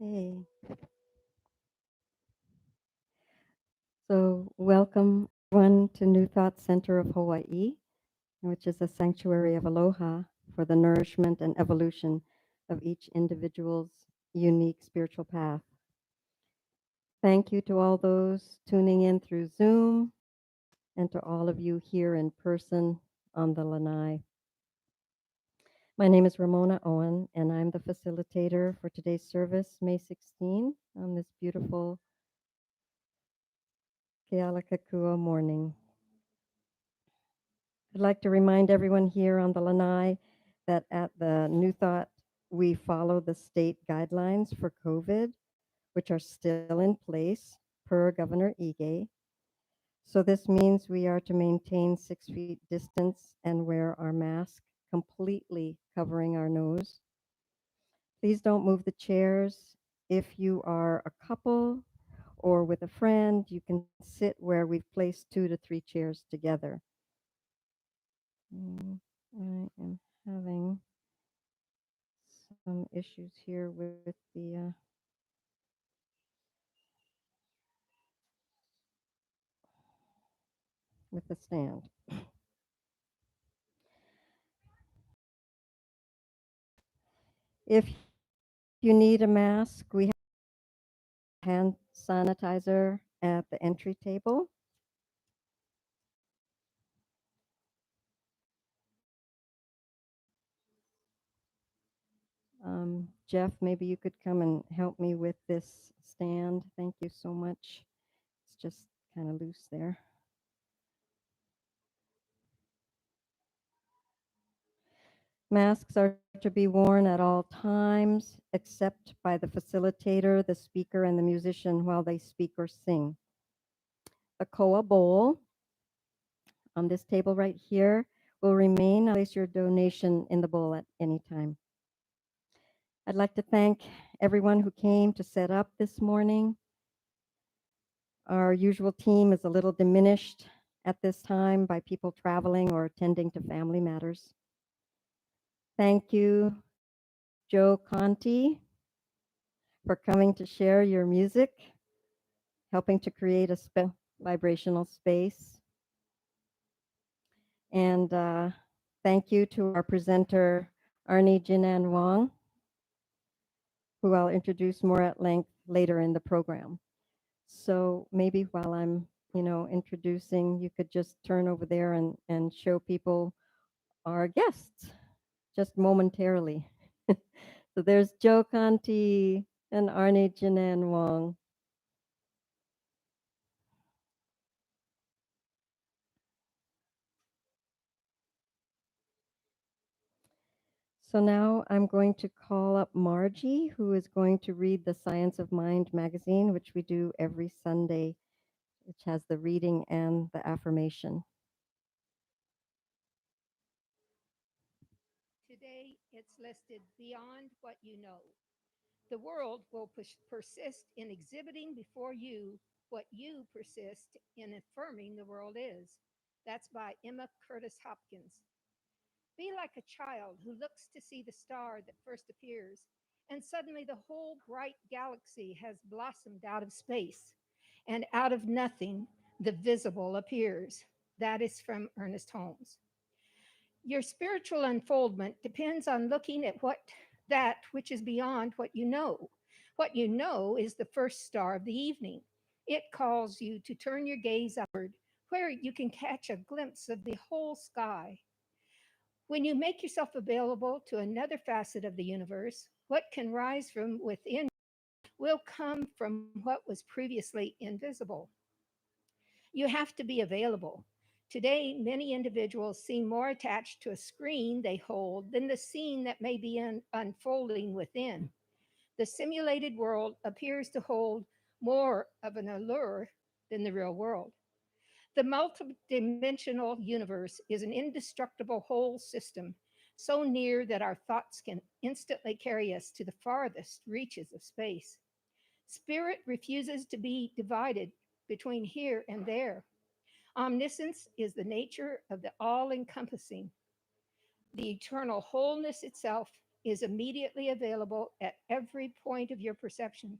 Okay, so welcome everyone to New Thought Center of Hawaii, which is a sanctuary of aloha for the nourishment and evolution of each individual's unique spiritual path. Thank you to all those tuning in through Zoom and to all of you here in person on the lanai. My name is Ramona Owen, and I'm the facilitator for today's service, May 16, on this beautiful Kealakekua morning. I'd like to remind everyone here on the lanai that at the New Thought, we follow the state guidelines for COVID, which are still in place per Governor Ige. So this means we are to maintain 6 feet distance and wear our mask completely covering our nose. Please don't move the chairs. If you are a couple or with a friend, you can sit where we've placed 2 to 3 chairs together. I am having some issues here with the stand. If you need a mask, we have hand sanitizer at the entry table. Jeff, maybe you could come and help me with this stand. Thank you so much. It's just kind of loose there. Masks are to be worn at all times, except by the facilitator, the speaker, and the musician while they speak or sing. The koa bowl on this table right here will remain. Place your donation in the bowl at any time. I'd like to thank everyone who came to set up this morning. Our usual team is a little diminished at this time by people traveling or attending to family matters. Thank you, Joe Conti, for coming to share your music, helping to create a vibrational space. And thank you to our presenter, Arnie Jin An Wong, who I'll introduce more at length later in the program. So maybe while I'm, introducing, you could just turn over there and show people our guests just momentarily. So there's Joe Conti and Arnie Janan Wong. So now I'm going to call up Margie, who is going to read the Science of Mind magazine, which we do every Sunday, which has the reading and the affirmation. Today, it's listed beyond what you know. The world will persist in exhibiting before you what you persist in affirming the world is. That's by Emma Curtis Hopkins. Be like a child who looks to see the star that first appears, and suddenly the whole bright galaxy has blossomed out of space, and out of nothing, the visible appears. That is from Ernest Holmes. Your spiritual unfoldment depends on looking at that which is beyond what you know. What you know is the first star of the evening. It calls you to turn your gaze upward, where you can catch a glimpse of the whole sky. When you make yourself available to another facet of the universe, what can rise from within will come from what was previously invisible. You have to be available. Today, many individuals seem more attached to a screen they hold than the scene that may be unfolding within. The simulated world appears to hold more of an allure than the real world. The multidimensional universe is an indestructible whole system, so near that our thoughts can instantly carry us to the farthest reaches of space. Spirit refuses to be divided between here and there. Omniscience is the nature of the all encompassing, the eternal wholeness itself. is immediately available at every point of your perception.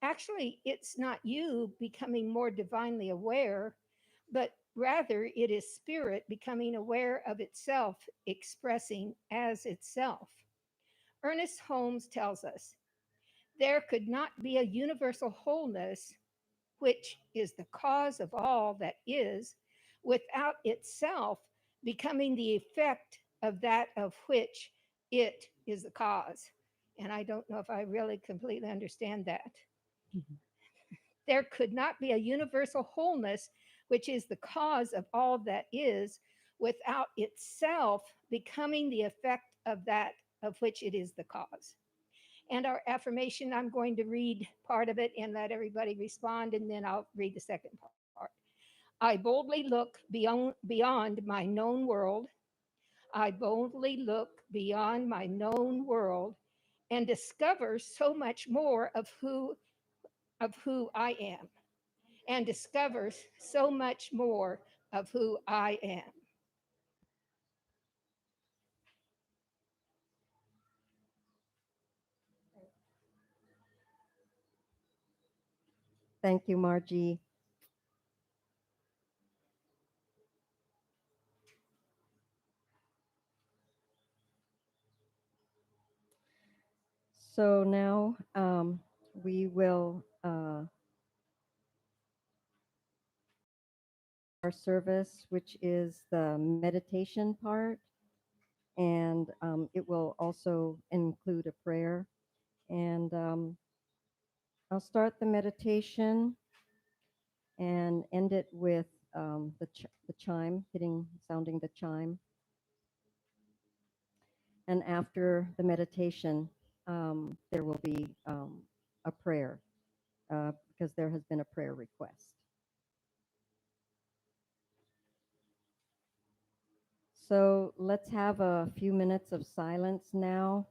Actually, it's not you becoming more divinely aware, but rather it is spirit becoming aware of itself, expressing as itself. Ernest Holmes tells us there could not be a universal wholeness, which is the cause of all that is, without itself becoming the effect of that of which it is the cause. And I don't know if I really completely understand that. There could not be a universal wholeness, which is the cause of all that is, without itself becoming the effect of that of which it is the cause. And our affirmation, I'm going to read part of it and let everybody respond, and then I'll read the second part. I boldly look beyond my known world. I boldly look beyond my known world and discover so much more of who I am, and discovers so much more of who I am. Thank you, Margie. So now we will our service, which is the meditation part, and it will also include a prayer. And I'll start the meditation and end it with the chime, sounding the chime. And after the meditation, there will be a prayer because there has been a prayer request. So let's have a few minutes of silence now.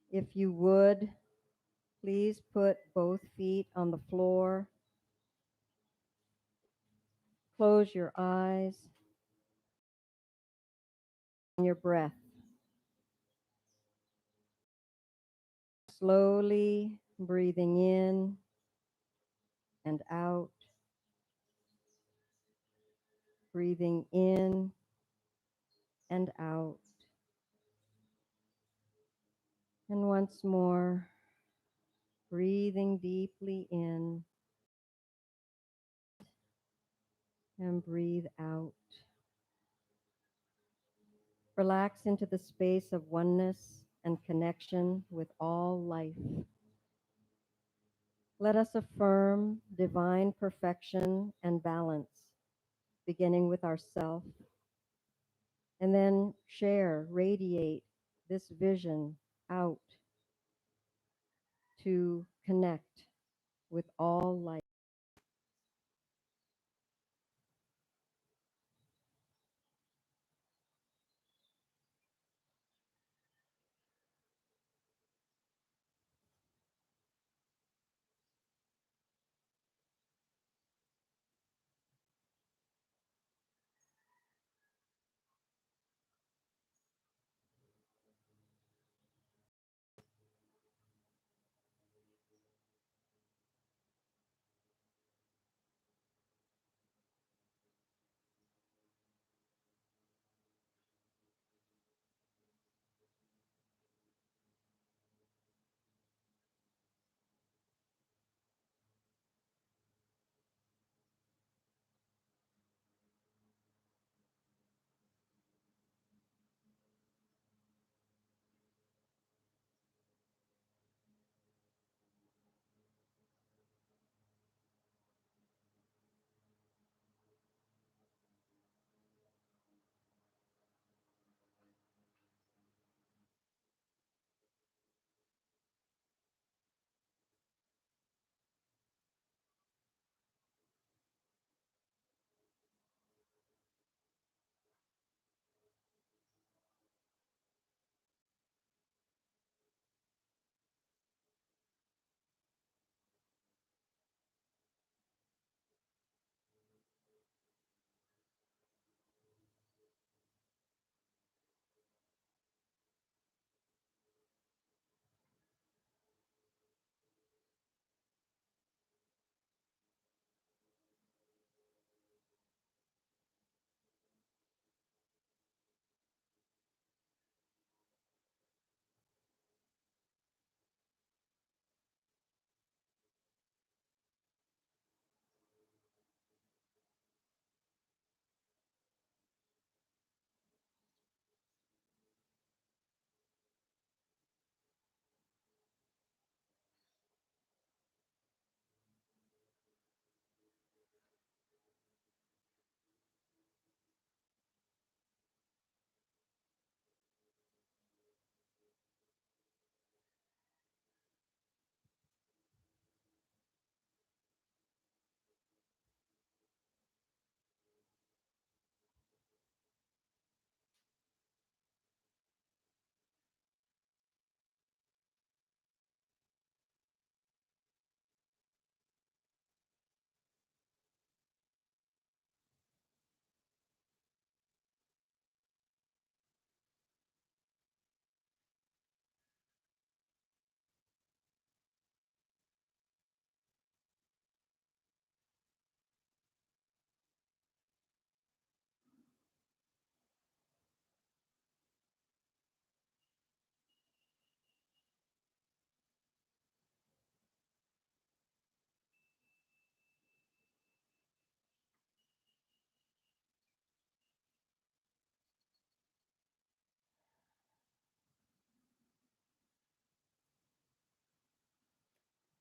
If you would, please put both feet on the floor. Close your eyes on your breath. Slowly breathing in and out. Breathing in and out. And once more, breathing deeply in and breathe out. Relax into the space of oneness and connection with all life. Let us affirm divine perfection and balance, beginning with ourself, and then share, radiate this vision out to connect with all life.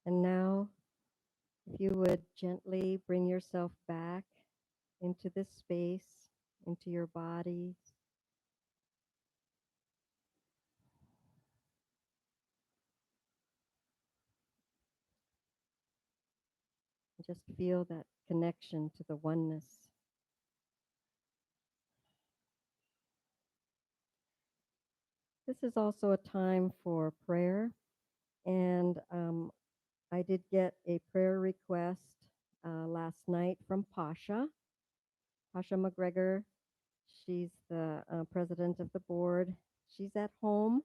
And now, if you would gently bring yourself back into this space, into your body, just feel that connection to the oneness. This is also a time for prayer, and I did get a prayer request last night from Pasha McGregor. She's the president of the board. She's at home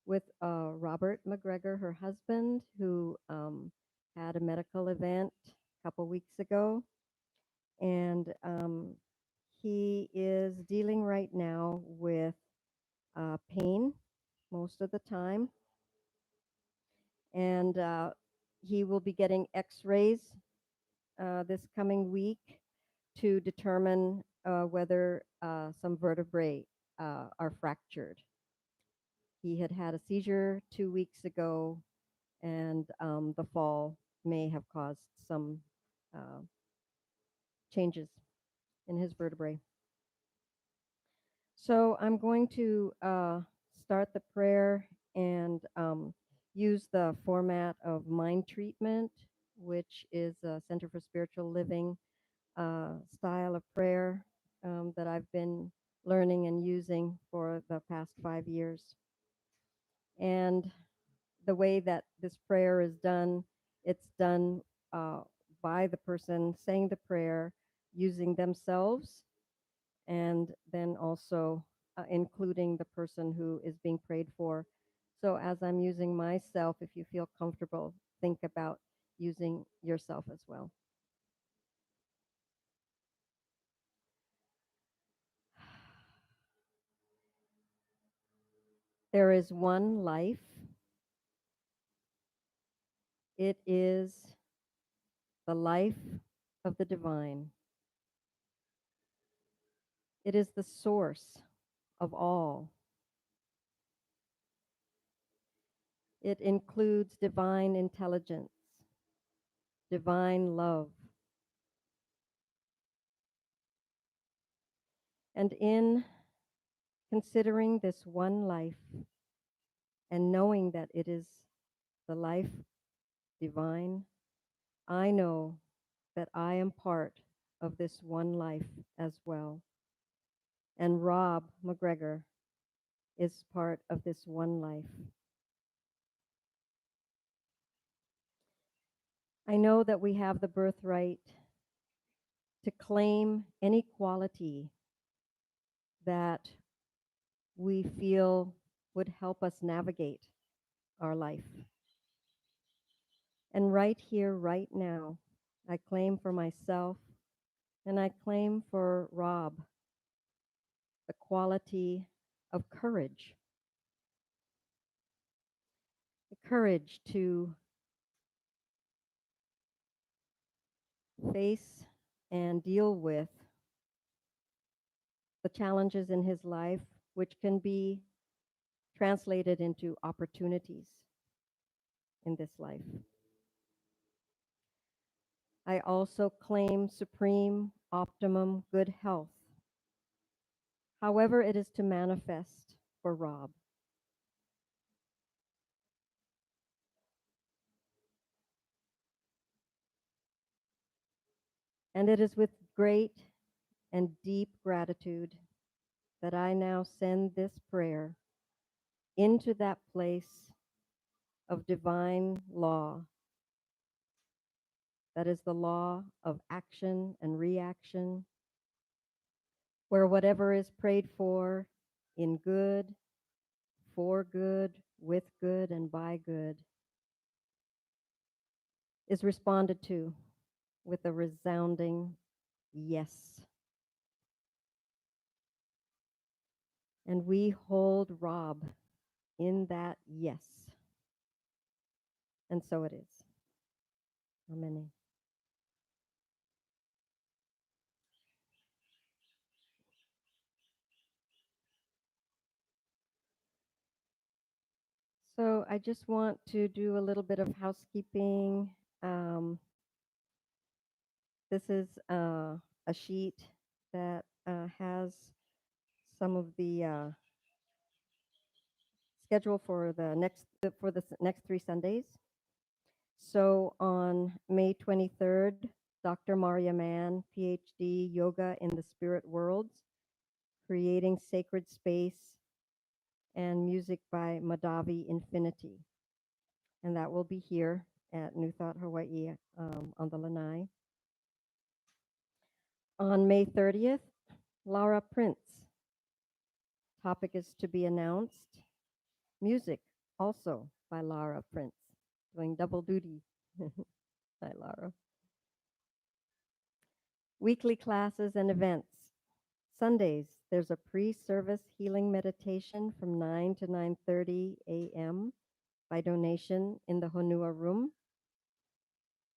with Robert McGregor, her husband, who had a medical event a couple weeks ago. And he is dealing right now with pain most of the time. And he will be getting x rays this coming week to determine whether some vertebrae are fractured. He had had a seizure 2 weeks ago, and the fall may have caused some uh, changes in his vertebrae. So I'm going to start the prayer and use the format of mind treatment, which is a Center for Spiritual Living style of prayer that I've been learning and using for the past 5 years. And the way that this prayer is done, it's done uh, by the person saying the prayer using themselves, and then also including the person who is being prayed for. So as I'm using myself, if you feel comfortable, think about using yourself as well. There is one life. It is the life of the divine. It is the source of all. It includes divine intelligence, divine love. And in considering this one life and knowing that it is the life divine, I know that I am part of this one life as well. And Rob McGregor is part of this one life. I know that we have the birthright to claim any quality that we feel would help us navigate our life. And right here, right now, I claim for myself and I claim for Rob the quality of courage. The courage to face and deal with the challenges in his life, which can be translated into opportunities in this life. I also claim supreme, optimum good health, however it is to manifest for Rob. And it is with great and deep gratitude that I now send this prayer into that place of divine law, that is the law of action and reaction, where whatever is prayed for in good, for good, with good, and by good is responded to with a resounding yes. And we hold Rob in that yes. And so it is. Amen. So I just want to do a little bit of housekeeping. Um, this is a sheet that has some of the schedule for the next 3 Sundays. So on May 23rd, Dr. Maria Mann, PhD, Yoga in the Spirit Worlds, Creating Sacred Space, and music by Madhavi Infinity. And that will be here at New Thought Hawaii on the Lanai. On May 30th, Laura Prince. Topic is to be announced. Music also by Laura Prince, doing double duty. Hi, Laura. Weekly classes and events. Sundays, there's a pre-service healing meditation from 9 to 9:30 a.m. by donation in the Honua room.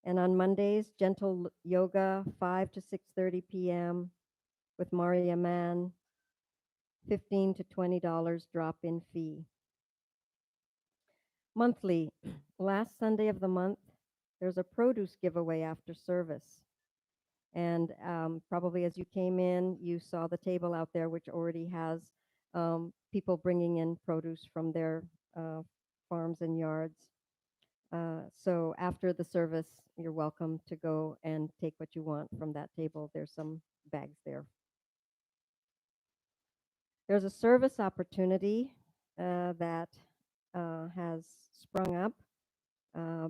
And on Mondays, gentle yoga 5 to 6:30 p.m. with Maria Mann, $15 to $20 drop-in fee. Monthly, last Sunday of the month, there's a produce giveaway after service. And probably as you came in, you saw the table out there, which already has people bringing in produce from their uh, farms and yards. So after the service, you're welcome to go and take what you want from that table. There's some bags there. There's a service opportunity that has sprung up uh,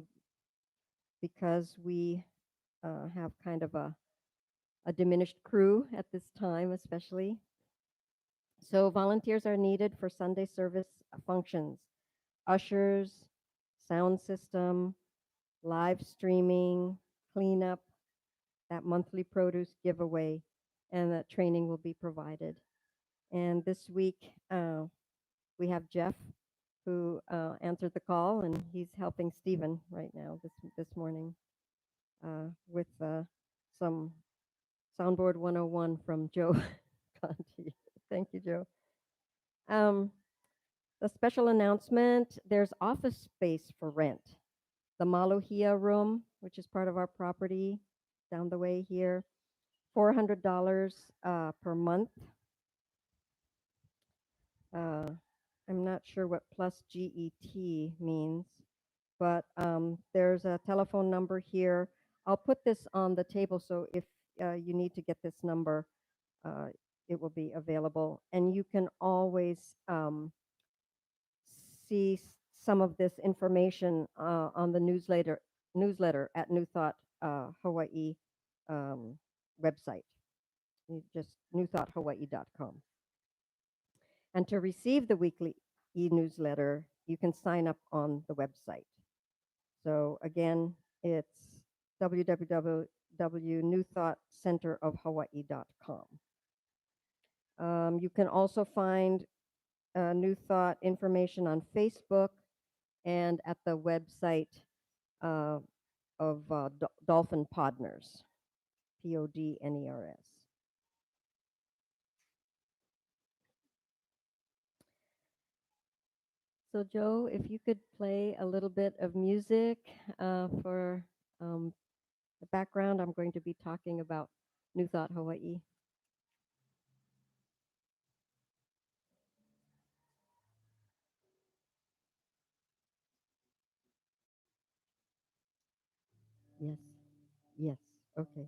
because we have kind of a diminished crew at this time, especially. So volunteers are needed for Sunday service functions, ushers, sound system, live streaming, cleanup, that monthly produce giveaway, and that training will be provided. And this week, we have Jeff who answered the call, and he's helping Stephen right now this morning with some Soundboard 101 from Joe Conti. Thank you, Joe. Um, a special announcement, there's office space for rent. The Maluhia room, which is part of our property down the way here, $400 per month. Uh, I'm not sure what plus GET means, but there's a telephone number here. I'll put this on the table, so if you need to get this number, uh, it will be available. And you can always see some of this information on the newsletter at New Thought Hawaii website. Just newthoughthawaii.com. And to receive the weekly e-newsletter, you can sign up on the website. So again, it's www.newthoughtcenterofhawaii.com. You can also find New Thought information on Facebook and at the website uh, of Dolphin Podners, Podners. So Joe, if you could play a little bit of music for the background, I'm going to be talking about New Thought Hawaii. Yes, yes, okay.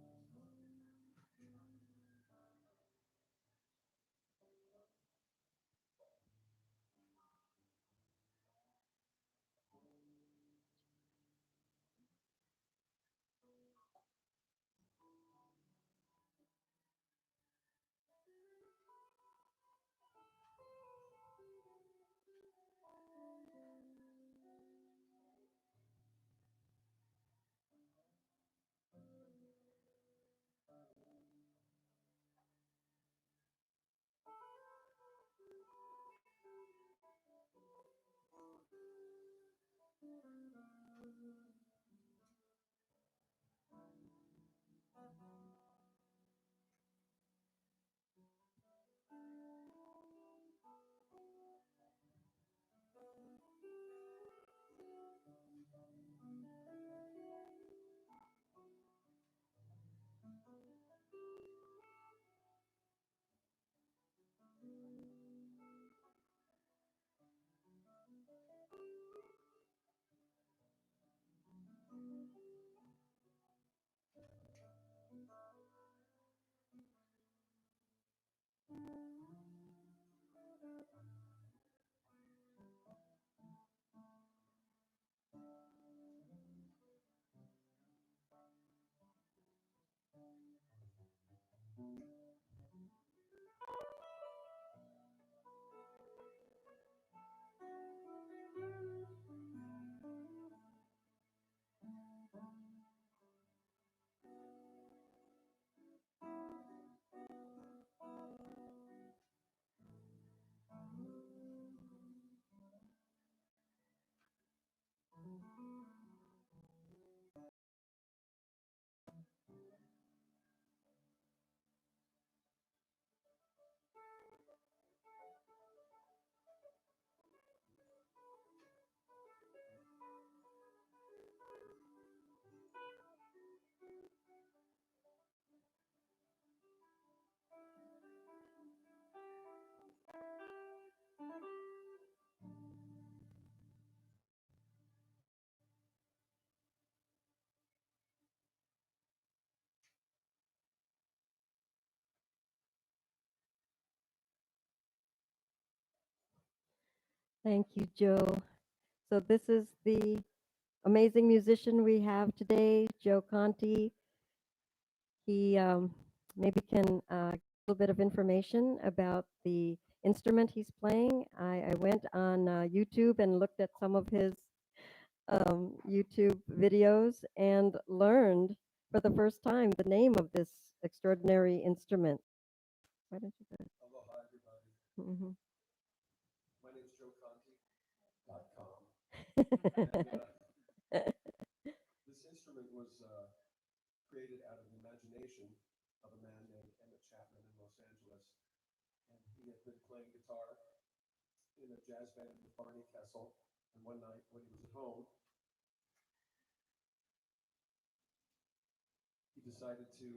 Thank you, Joe. So this is the amazing musician we have today, Joe Conti. He maybe can give a little bit of information about the instrument he's playing. I went on YouTube and looked at some of his YouTube videos and learned for the first time the name of this extraordinary instrument. Why don't you go? Aloha, everybody. Mhm. My name is JoeConti.com. And this instrument was created out of the imagination of a man named Emmett Chapman in Los Angeles. And he had been playing guitar in a jazz band with Barney Kessel. And one night when he was at home, he decided to,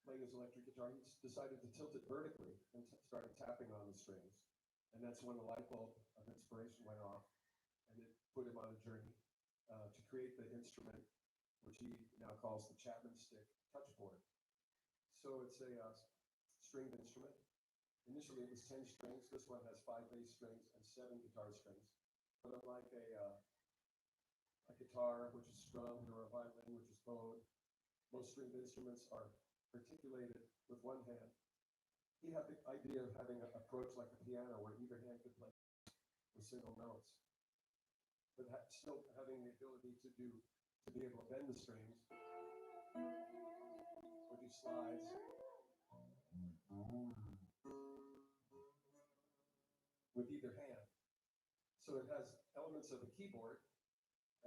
playing his electric guitar, he decided to tilt it vertically and started tapping on the strings. And that's when the light bulb of inspiration went off. And it put him on a journey to create the instrument, which he now calls the Chapman Stick touchboard. So it's a stringed instrument. Initially, it was 10 strings. This one has 5 bass strings and 7 guitar strings. But unlike a guitar, which is strummed, or a violin, which is bowed, most stringed instruments are articulated with one hand. He had the idea of having an approach like a piano, where either hand could play with single notes, but still having the ability to be able to bend the strings or do slides with either hand. So it has elements of a keyboard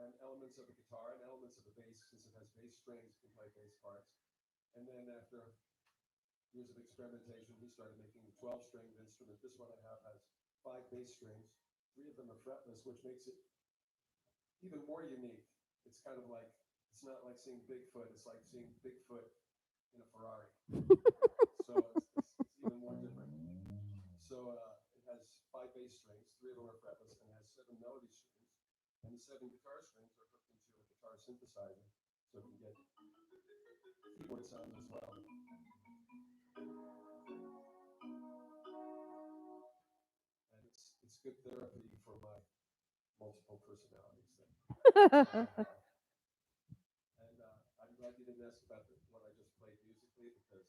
and elements of a guitar and elements of a bass, since it has bass strings, can play bass parts. And then after years of experimentation, he started making the 12-stringed instrument. This one I have has 5 bass strings. 3 of them are fretless, which makes it even more unique. It's kind of like, it's not like seeing Bigfoot. It's like seeing Bigfoot in a Ferrari. So it's even more different. So it has 5 bass strings, 3 of them are fretless, and it has 7 melody strings. And the 7 guitar strings are hooked into a guitar synthesizer, so it can get keyboard sounds as well. And it's good therapy for my multiple personalities thing. And I'm glad you didn't ask about what I just played musically, because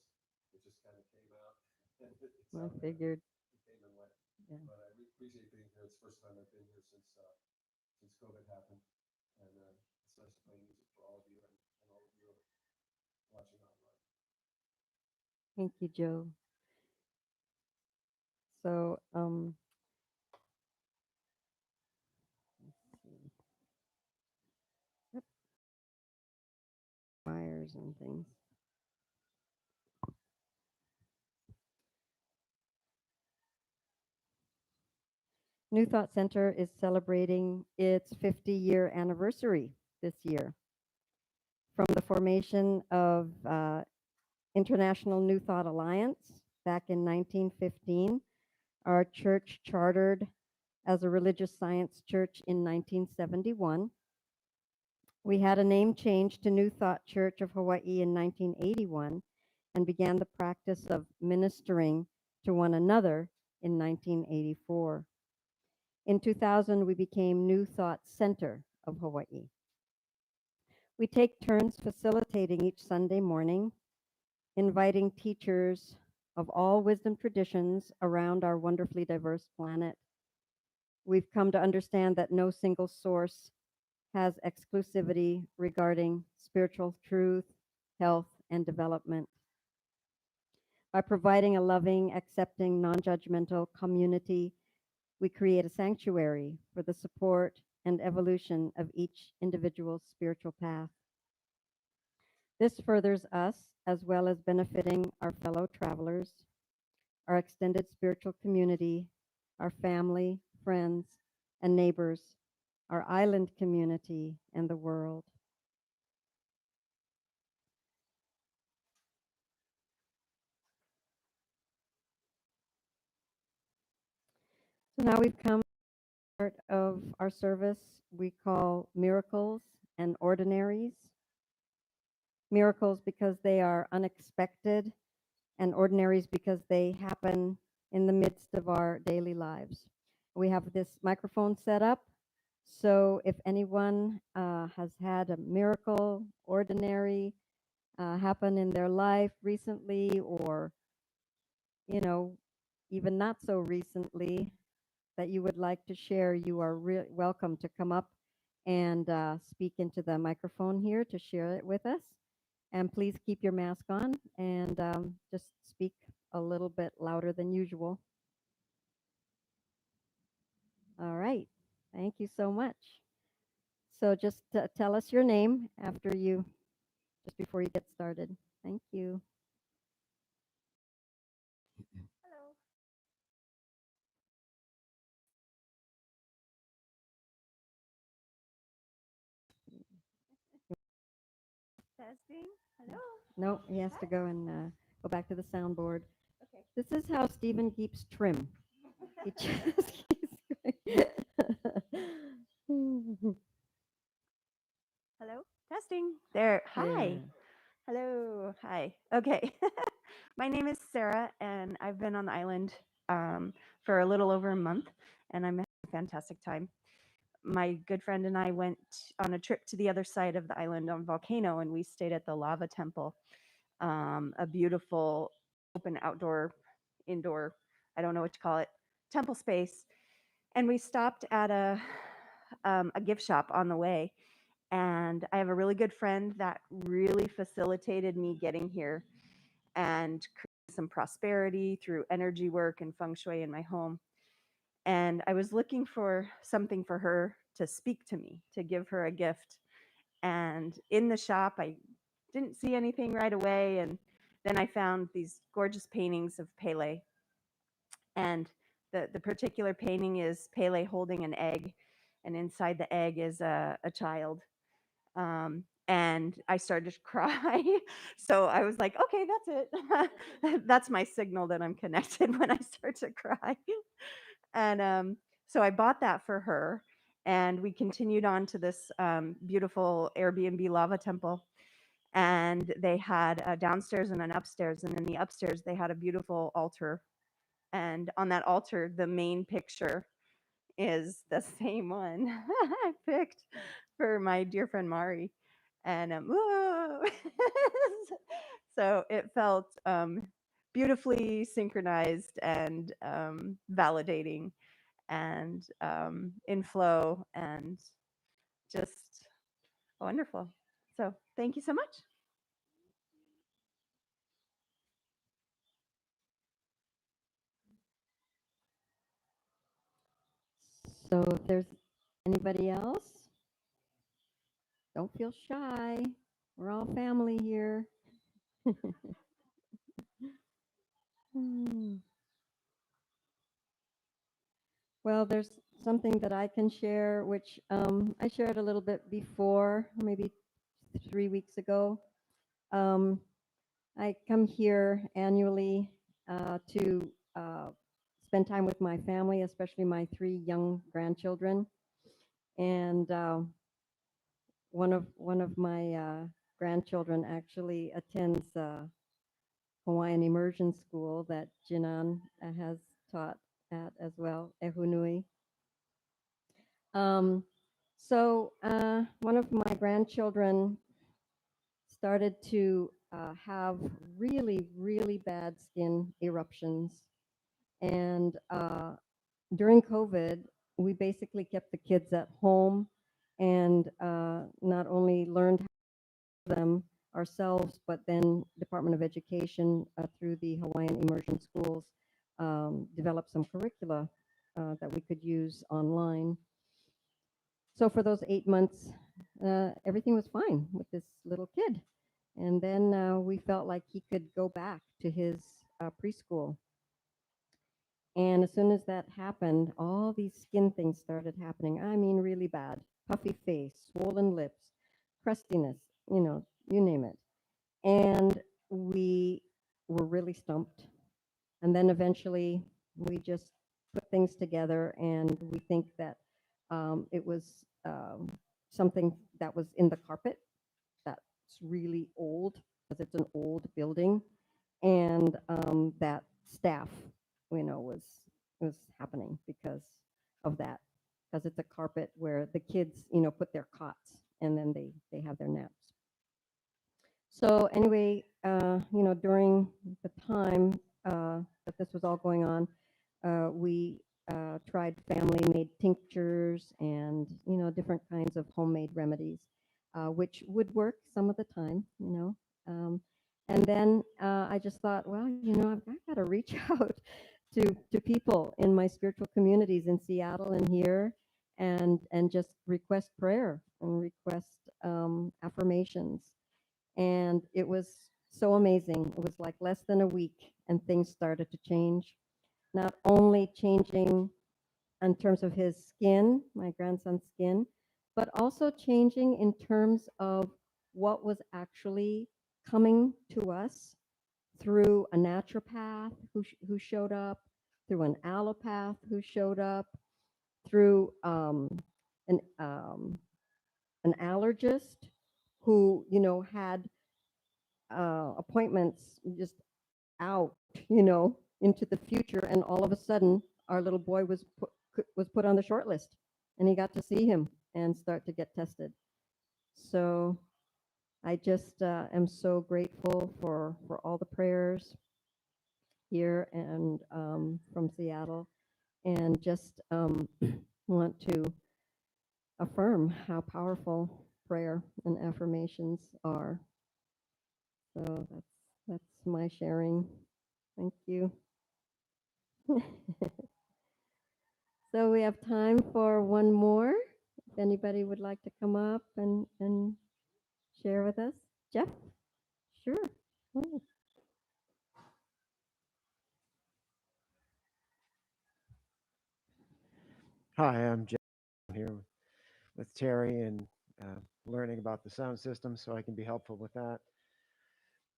it just kind of came out. And it's I out there. figured. It came and went. Yeah. But I appreciate being here. It's the first time I've been here since COVID happened. And it's nice to play music for all of you, and all of you watching online. Thank you, Joe. So, let's see. Yep. Wires and things. New Thought Center is celebrating its 50-year anniversary this year. From the formation of International New Thought Alliance back in 1915, our church chartered as a religious science church in 1971. We had a name change to New Thought Church of Hawaii in 1981 and began the practice of ministering to one another in 1984. In 2000, we became New Thought Center of Hawaii. We take turns facilitating each Sunday morning, inviting teachers of all wisdom traditions around our wonderfully diverse planet. We've come to understand that no single source has exclusivity regarding spiritual truth, health, and development. By providing a loving, accepting, non judgmental community, we create a sanctuary for the support and evolution of each individual's spiritual path. This furthers us as well as benefiting our fellow travelers, our extended spiritual community, our family, friends, and neighbors, our island community, and the world. So now we've come to part of our service we call miracles and ordinaries. Miracles because they are unexpected, and ordinaries because they happen in the midst of our daily lives. we have this microphone set up. So if anyone has had a miracle, ordinary, happen in their life recently, or you know, even not so recently, that you would like to share, you are welcome to come up and speak into the microphone here to share it with us. And please keep your mask on and just speak a little bit louder than usual. All right. Thank you so much. So just tell us your name after you, just before you get started. Thank you. Hello. Testing. Hello. No, he has Hi. to go and go back to the soundboard. Okay. This is how Stephen keeps trim. He just keeps going. Hello. Testing. There. Hi. There. Hello. Hi. Okay. My name is Sarah, and I've been on the island for a little over a month, and I'm having a fantastic time. My good friend and I went on a trip to the other side of the island on Volcano, and we stayed at the Lava Temple, a beautiful open outdoor, indoor, I don't know what to call it, temple space. And we stopped at a gift shop on the way. And I have a really good friend that really facilitated me getting here and creating some prosperity through energy work and feng shui in my home. And I was looking for something for her to speak to me, to give her a gift. And in the shop, I didn't see anything right away. And then I found these gorgeous paintings of Pele. And the particular painting is Pele holding an egg, and inside the egg is a child. And I started to cry. So I was like, okay, that's it. That's my signal that I'm connected when I start to cry. And so I bought that for her. And we continued on to this beautiful Airbnb lava temple. And they had a downstairs and an upstairs. And in the upstairs, they had a beautiful altar. And on that altar, the main picture is the same one I picked for my dear friend Mari. And whoa. So it felt beautifully synchronized and validating and in flow and just wonderful. So thank you so much. So if there's anybody else, don't feel shy. We're all family here. Hmm. Well, there's something that I can share, which I shared a little bit before, maybe 3 weeks ago. Um, I come here annually to spend time with my family, especially my 3 young grandchildren. And one of my grandchildren actually attends Hawaiian immersion school that Jin An has taught at as well, Ehunui. So one of my grandchildren started to have really, really bad skin eruptions. And during COVID, we basically kept the kids at home and not only learned them ourselves, but then Department of Education through the Hawaiian immersion schools developed some curricula that we could use online. So for those 8 months, everything was fine with this little kid. And then we felt like he could go back to his preschool. And as soon as that happened, all these skin things started happening. I mean, really bad. Puffy face, swollen lips, crustiness, you name it. And we were really stumped. And then eventually we just put things together and we think that it was something that was in the carpet that's really old because it's an old building and that staff was happening because of that because it's a carpet where the kids, put their cots and then they have their naps. So anyway, during the time that this was all going on, we tried family-made tinctures and different kinds of homemade remedies, which would work some of the time. Um, and then I just thought, well, I've got to reach out to people in my spiritual communities in Seattle and here, and just request prayer and request affirmations. And it was so amazing. It was like less than a week, and things started to change. Not only changing in terms of his skin, my grandson's skin, but also changing in terms of what was actually coming to us through a naturopath who showed up, through an allopath who showed up, through an, um, an allergist who, had appointments just out, into the future, and all of a sudden, our little boy was put on the short list, and he got to see him and start to get tested. So I just am so grateful for all the prayers here and from Seattle, and just want to affirm how powerful prayer and affirmations are. So that's my sharing. Thank you. So we have time for one more. If anybody would like to come up and share with us. Jeff? Sure. Oh, Hi, I'm Jeff. I'm here with Terry and learning about the sound system so I can be helpful with that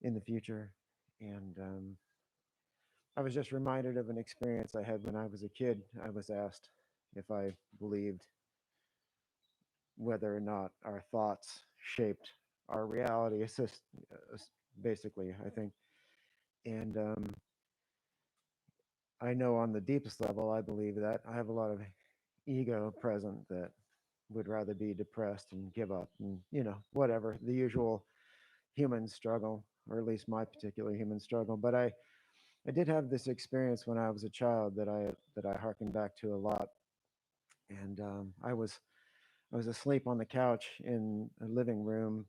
in the future. And I was just reminded of an experience I had when I was a kid. I was asked if I believed whether or not our thoughts shaped our reality. It's just basically, I think. And I know on the deepest level, I believe that I have a lot of ego present that would rather be depressed and give up and whatever the usual human struggle, or at least my particular human struggle. But I did have this experience when I was a child that I harken back to a lot. And I was asleep on the couch in a living room,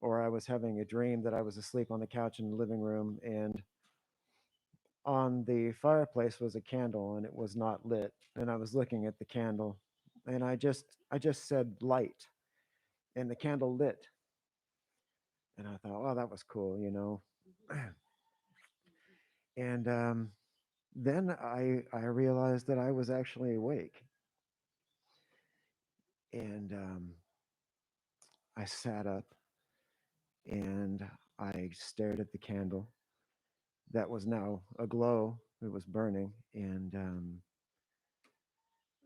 or I was having a dream that I was asleep on the couch in the living room, and on the fireplace was a candle and it was not lit, and I was looking at the candle, and I just said light, and the candle lit, and I thought, oh, that was cool. And then I realized that I was actually awake, and I sat up and I stared at the candle that was now aglow. It was burning, and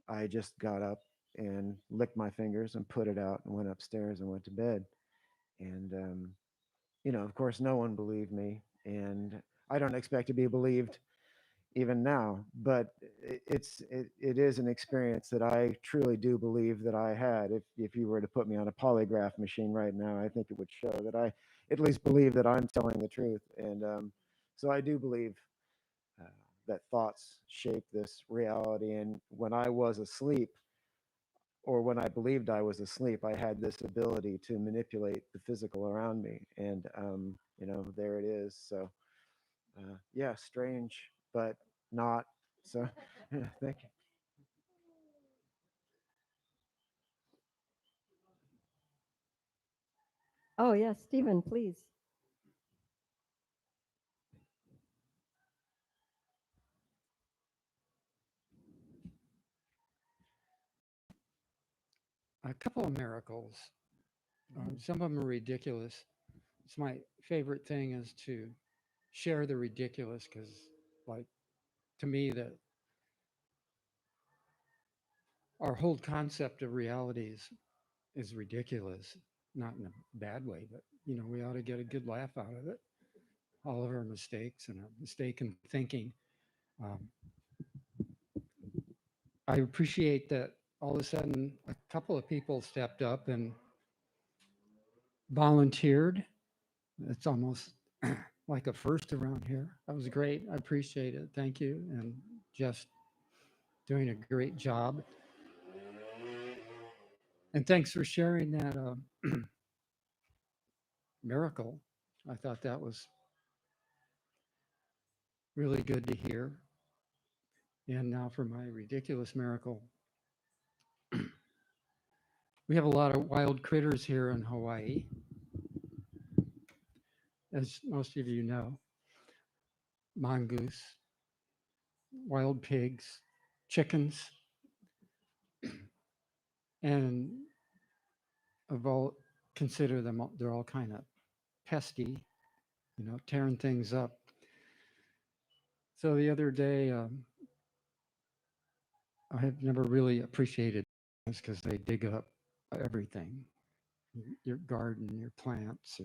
I just got up and licked my fingers and put it out and went upstairs and went to bed. And of course, no one believed me, and I don't expect to be believed even now. But it is an experience that I truly do believe that I had. If you were to put me on a polygraph machine right now, I think it would show that I at least believe that I'm telling the truth. And so I do believe uh, that thoughts shape this reality. And when I was asleep, or when I believed I was asleep, I had this ability to manipulate the physical around me. And there it is. So yeah, strange, but not. So yeah, thank you. oh yes, Stephen, please. A couple of miracles. Some of them are ridiculous. It's my favorite thing is to share the ridiculous because, like, to me, that our whole concept of reality is ridiculous. Not in a bad way, but we ought to get a good laugh out of it. All of our mistakes and our mistaken thinking. Um, I appreciate that all of a sudden a couple of people stepped up and volunteered. It's almost like a first around here. That was great. I appreciate it. Thank you. And just doing a great job. And thanks for sharing that miracle. I thought that was really good to hear. And now for my ridiculous miracle. We have a lot of wild critters here in Hawaii, as most of you know. Mongoose, wild pigs, chickens, and of all consider them they're all kind of pesky, tearing things up. So the other day, I have never really appreciated this because they dig up everything, your garden, your plants,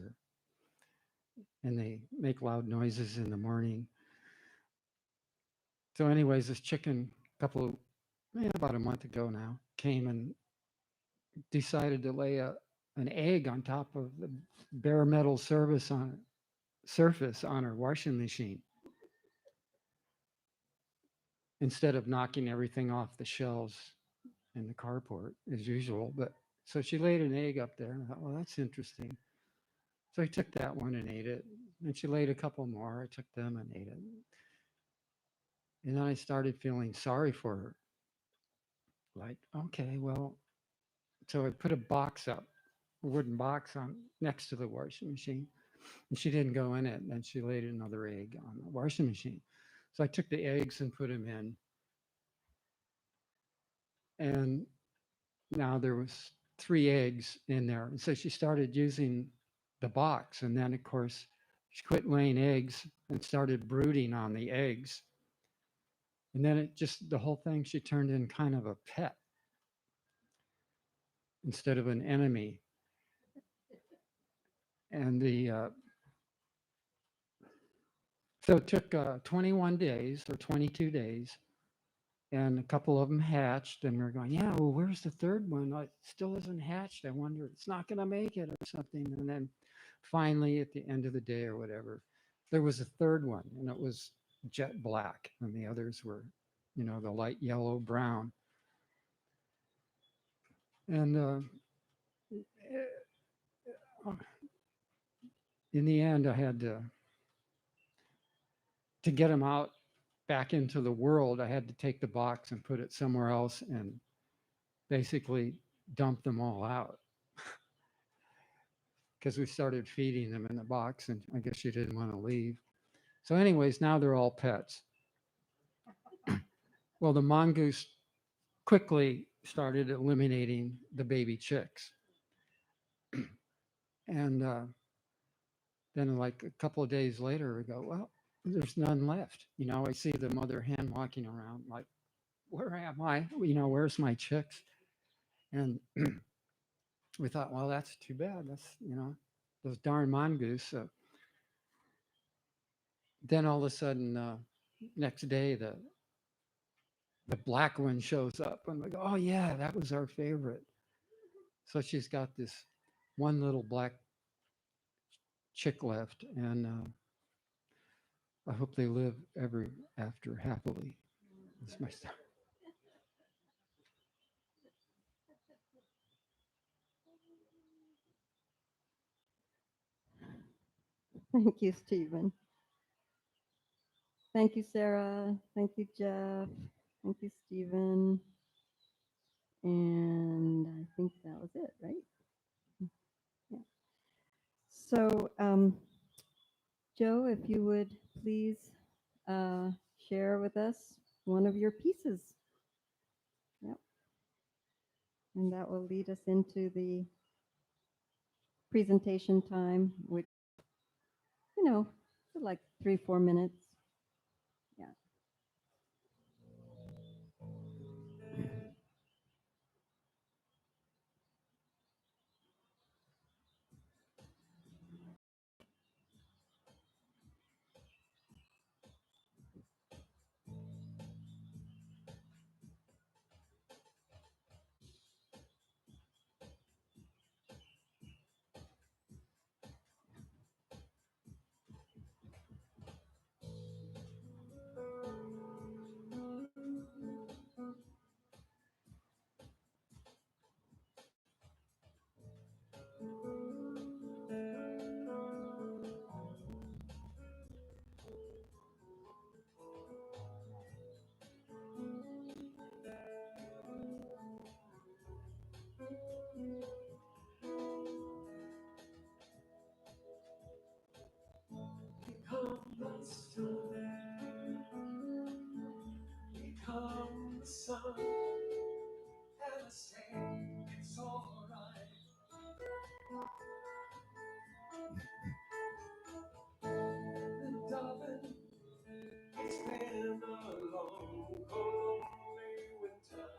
and they make loud noises in the morning. So, anyways, this chicken, about a month ago now, came and decided to lay an egg on top of the bare metal surface on our washing machine instead of knocking everything off the shelves in the carport as usual. But so she laid an egg up there, and I thought, well, that's interesting. So I took that one and ate it. And she laid a couple more. I took them and ate it. And then I started feeling sorry for her. Like, okay, well, so I put a box up, a wooden box on next to the washing machine, and she didn't go in it. And she laid another egg on the washing machine. So I took the eggs and put them in. And now there was 3 eggs in there. And so she started using the box. And then, of course, she quit laying eggs and started brooding on the eggs. And then the whole thing, she turned in kind of a pet instead of an enemy. And so it took 21 days or 22 days, and a couple of them hatched. And we're going, yeah, well, where's the third one? It still isn't hatched. I wonder, it's not going to make it or something. And then finally, at the end of the day or whatever, there was a third one, and it was jet black, and the others were, the light yellow brown. And in the end, I had to get them out back into the world. I had to take the box and put it somewhere else and basically dump them all out because we started feeding them in the box, and I guess she didn't want to leave. So, anyways, now they're all pets. Well, the mongoose quickly started eliminating the baby chicks. And then, like a couple of days later, we go, well, there's none left. I see the mother hen walking around, like, where am I? Where's my chicks? And we thought, well, that's too bad. That's, those darn mongoose. Then all of a sudden, next day, the black one shows up, and we go, oh yeah, that was our favorite. So she's got this one little black chick left, and I hope they live ever after happily. That's my story. Thank you, Stephen. Thank you, Sarah. Thank you, Jeff. Thank you, Stephen. And I think that was it, right? Yeah. So, Joe, if you would please share with us one of your pieces. Yep. And that will lead us into the presentation time, which, like 3-4 minutes. Yeah. long, cold, lonely winter.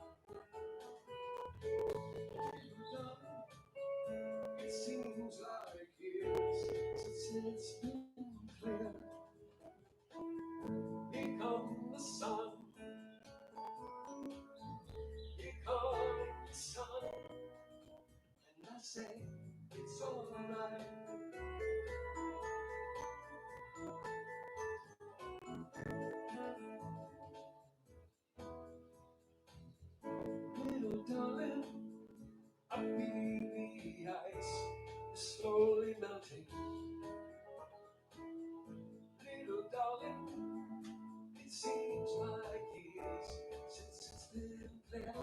It seems like years since it's been clear. Here comes the sun, here comes the sun, and I say it's alright. Little darling, I feel the ice is slowly melting. Little darling, it seems like years since it's been clear.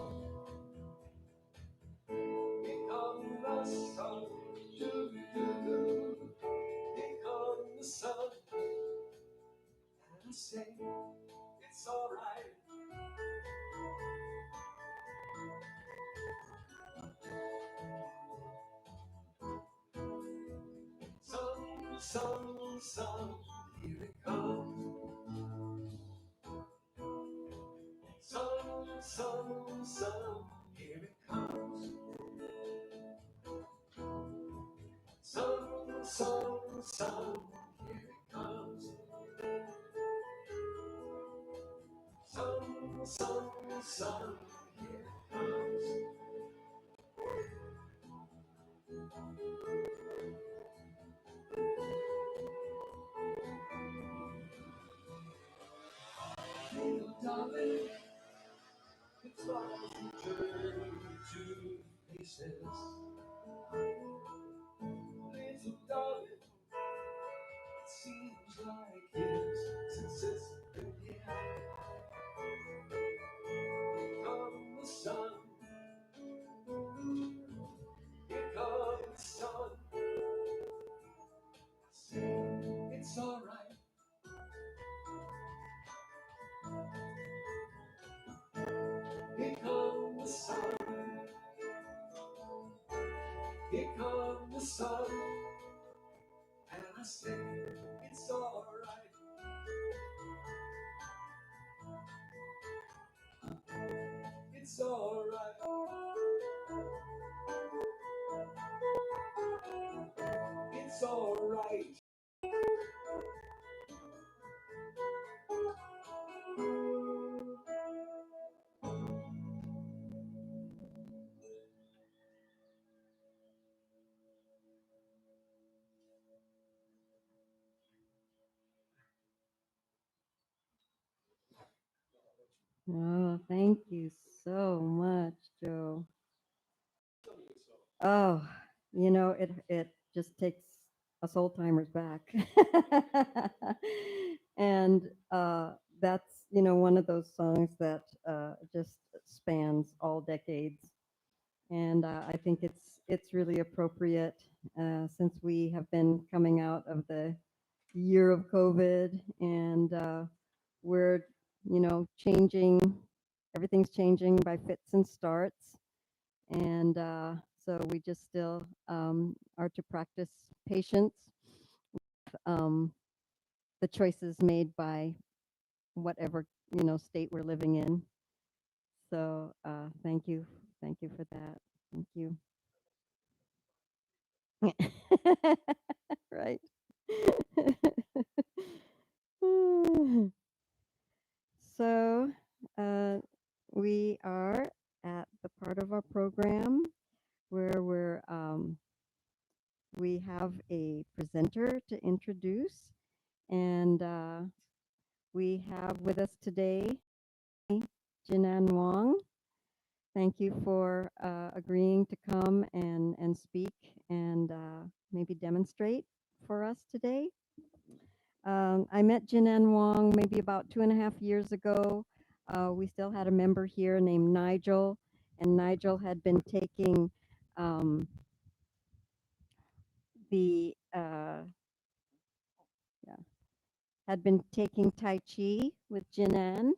Here comes the sun, doo doo doo. Here comes the sun, and I say it's alright. Sun, sun, sun, here it comes. Sun, sun, sun, here it comes. Sun, sun, sun, here it comes. Sun, sun, sun, here it comes. Little darling, it's like a journey to places. Little darling, it seems like years since it's been here. Here comes the sun, here comes the sun. I say it's alright. Here comes the sun, here comes the sun, and I say it's alright. It's alright. It's alright. Oh, thank you so much, Joe. Oh, it just takes us old timers back. And that's, one of those songs that just spans all decades. And I think it's really appropriate since we have been coming out of the year of COVID, and we're, changing. Everything's changing by fits and starts, and so we just still are to practice patience, um, the choices made by whatever state we're living in. So thank you for that. Thank you. Right. So we are at the part of our program where we have a presenter to introduce, and we have with us today Jin An Wong. Thank you for agreeing to come and speak and maybe demonstrate for us today. I met Jin An Wong maybe about 2.5 years ago. We still had a member here named Nigel, and Nigel had been taking the yeah, had been taking Tai Chi with Jin An.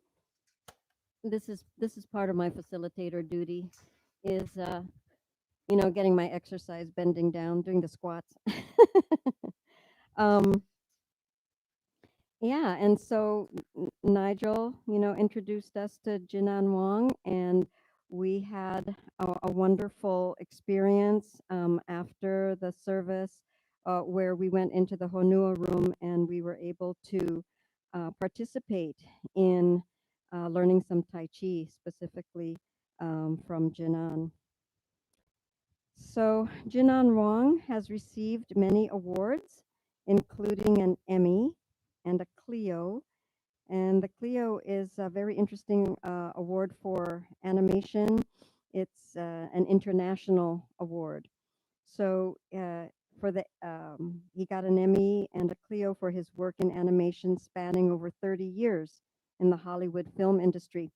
This is part of my facilitator duty, is getting my exercise, bending down, doing the squats. um, Yeah, and so Nigel, introduced us to Jin An Wong, and we had a wonderful experience after the service where we went into the Honua room and we were able to participate in learning some Tai Chi, specifically from Jin An. So Jin An Wong has received many awards, including an Emmy and a Clio, and the Clio is a very interesting award for animation. It's an international award. So he got an Emmy and a Clio for his work in animation spanning over 30 years in the Hollywood film industry.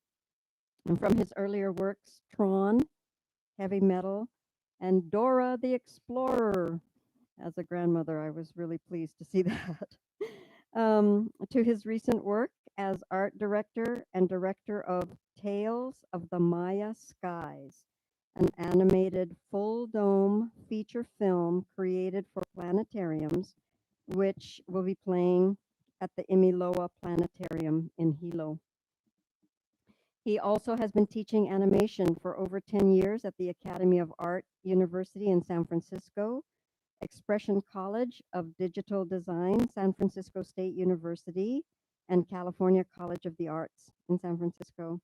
And from his earlier works, Tron, Heavy Metal, and Dora the Explorer. As a grandmother, I was really pleased to see that. To his recent work as art director and director of Tales of the Maya Skies, an animated full dome feature film created for planetariums, which will be playing at the Imiloa Planetarium in Hilo. He also has been teaching animation for over 10 years at the Academy of Art University in San Francisco, Expression College of Digital Design, San Francisco State University, and California College of the Arts in San Francisco.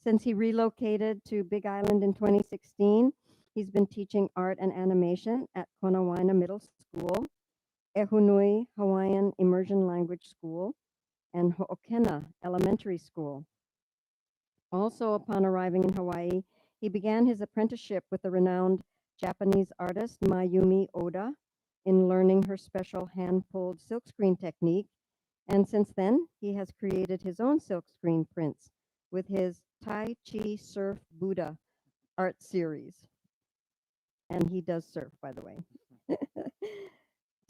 Since he relocated to Big Island in 2016, he's been teaching art and animation at Konawaina Middle School, Ehunui Hawaiian Immersion Language School, and Ho'okena Elementary School. Also, upon arriving in Hawaii, he began his apprenticeship with the renowned Japanese artist Mayumi Oda in learning her special hand-pulled silkscreen technique. And since then, he has created his own silkscreen prints with his Tai Chi Surf Buddha art series. And he does surf, by the way.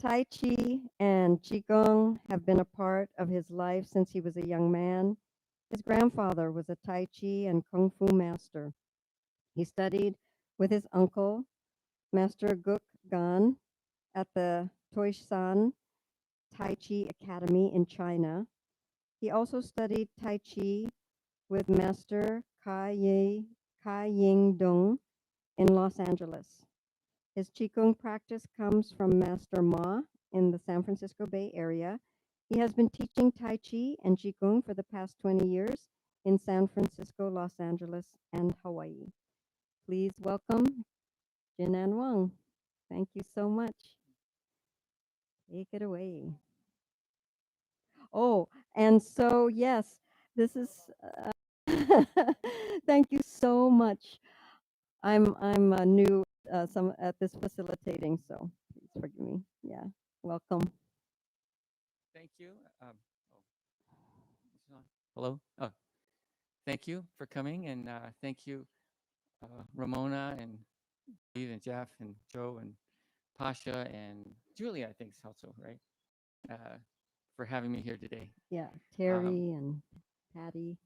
Tai Chi and Qigong have been a part of his life since he was a young man. His grandfather was a Tai Chi and Kung Fu master. He studied with his uncle, Master Guk Gan, at the Toishan Tai Chi Academy in China. He also studied Tai Chi with Master Kai Ying Dong in Los Angeles. His Qigong practice comes from Master Ma in the San Francisco Bay Area. He has been teaching Tai Chi and Qigong for the past 20 years in San Francisco, Los Angeles, and Hawaii. Please welcome Jin An Wong. Thank you so much. Take it away. Oh, and so yes, this is. Thank you so much. I'm new some at this facilitating, so please forgive me. Yeah, welcome. Thank you. Hello. Oh, thank you for coming, and thank you, Ramona and Steve and Jeff and Joe and Pasha and Julie. I think is also right for having me here today. Yeah, Terry and Patty.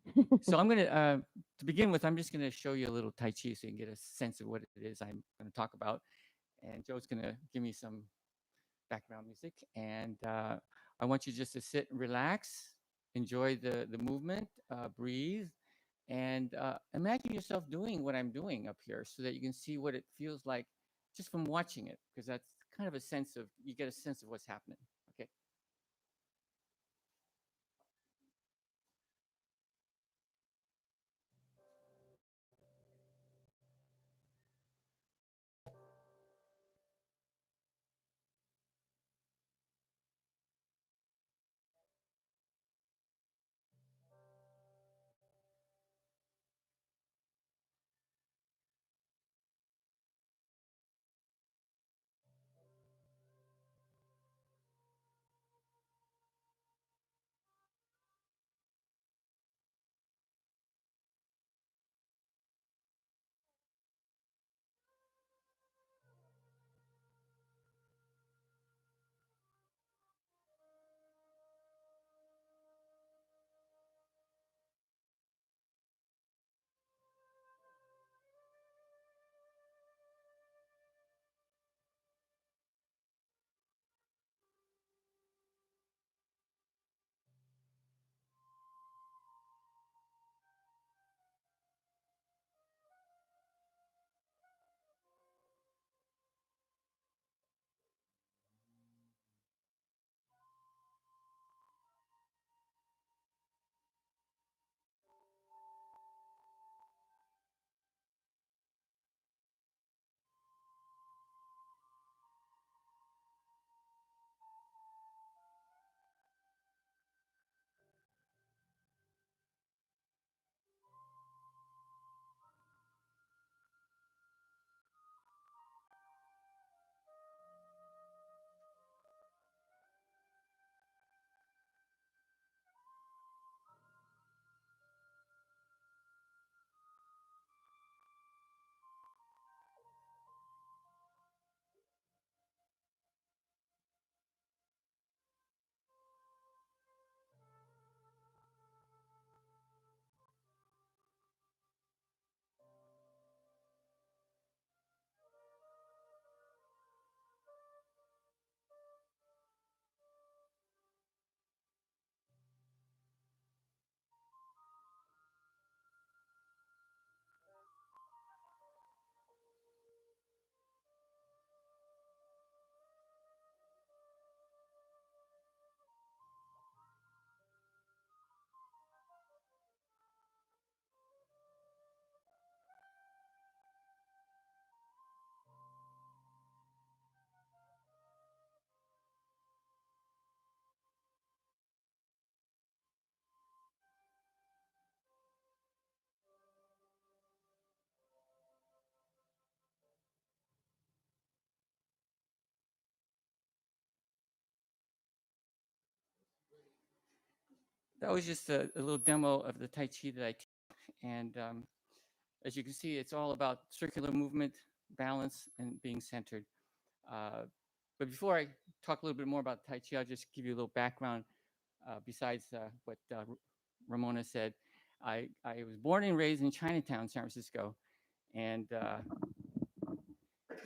So I'm gonna to begin with. I'm just gonna show you a little Tai Chi so you can get a sense of what it is I'm going to talk about, and Joe's gonna give me some background music, and I want you just to sit and relax, enjoy the movement, breathe, and imagine yourself doing what I'm doing up here, so that you can see what it feels like just from watching it, because that's kind of a sense of you get a sense of what's happening. Okay. that was just a little demo of the Tai Chi that I teach. And as you can see, it's all about circular movement, balance, and being centered. Uh, but before I talk a little bit more about Tai Chi, I'll just give you a little background besides what Ramona said. I was born and raised in Chinatown, San Francisco, and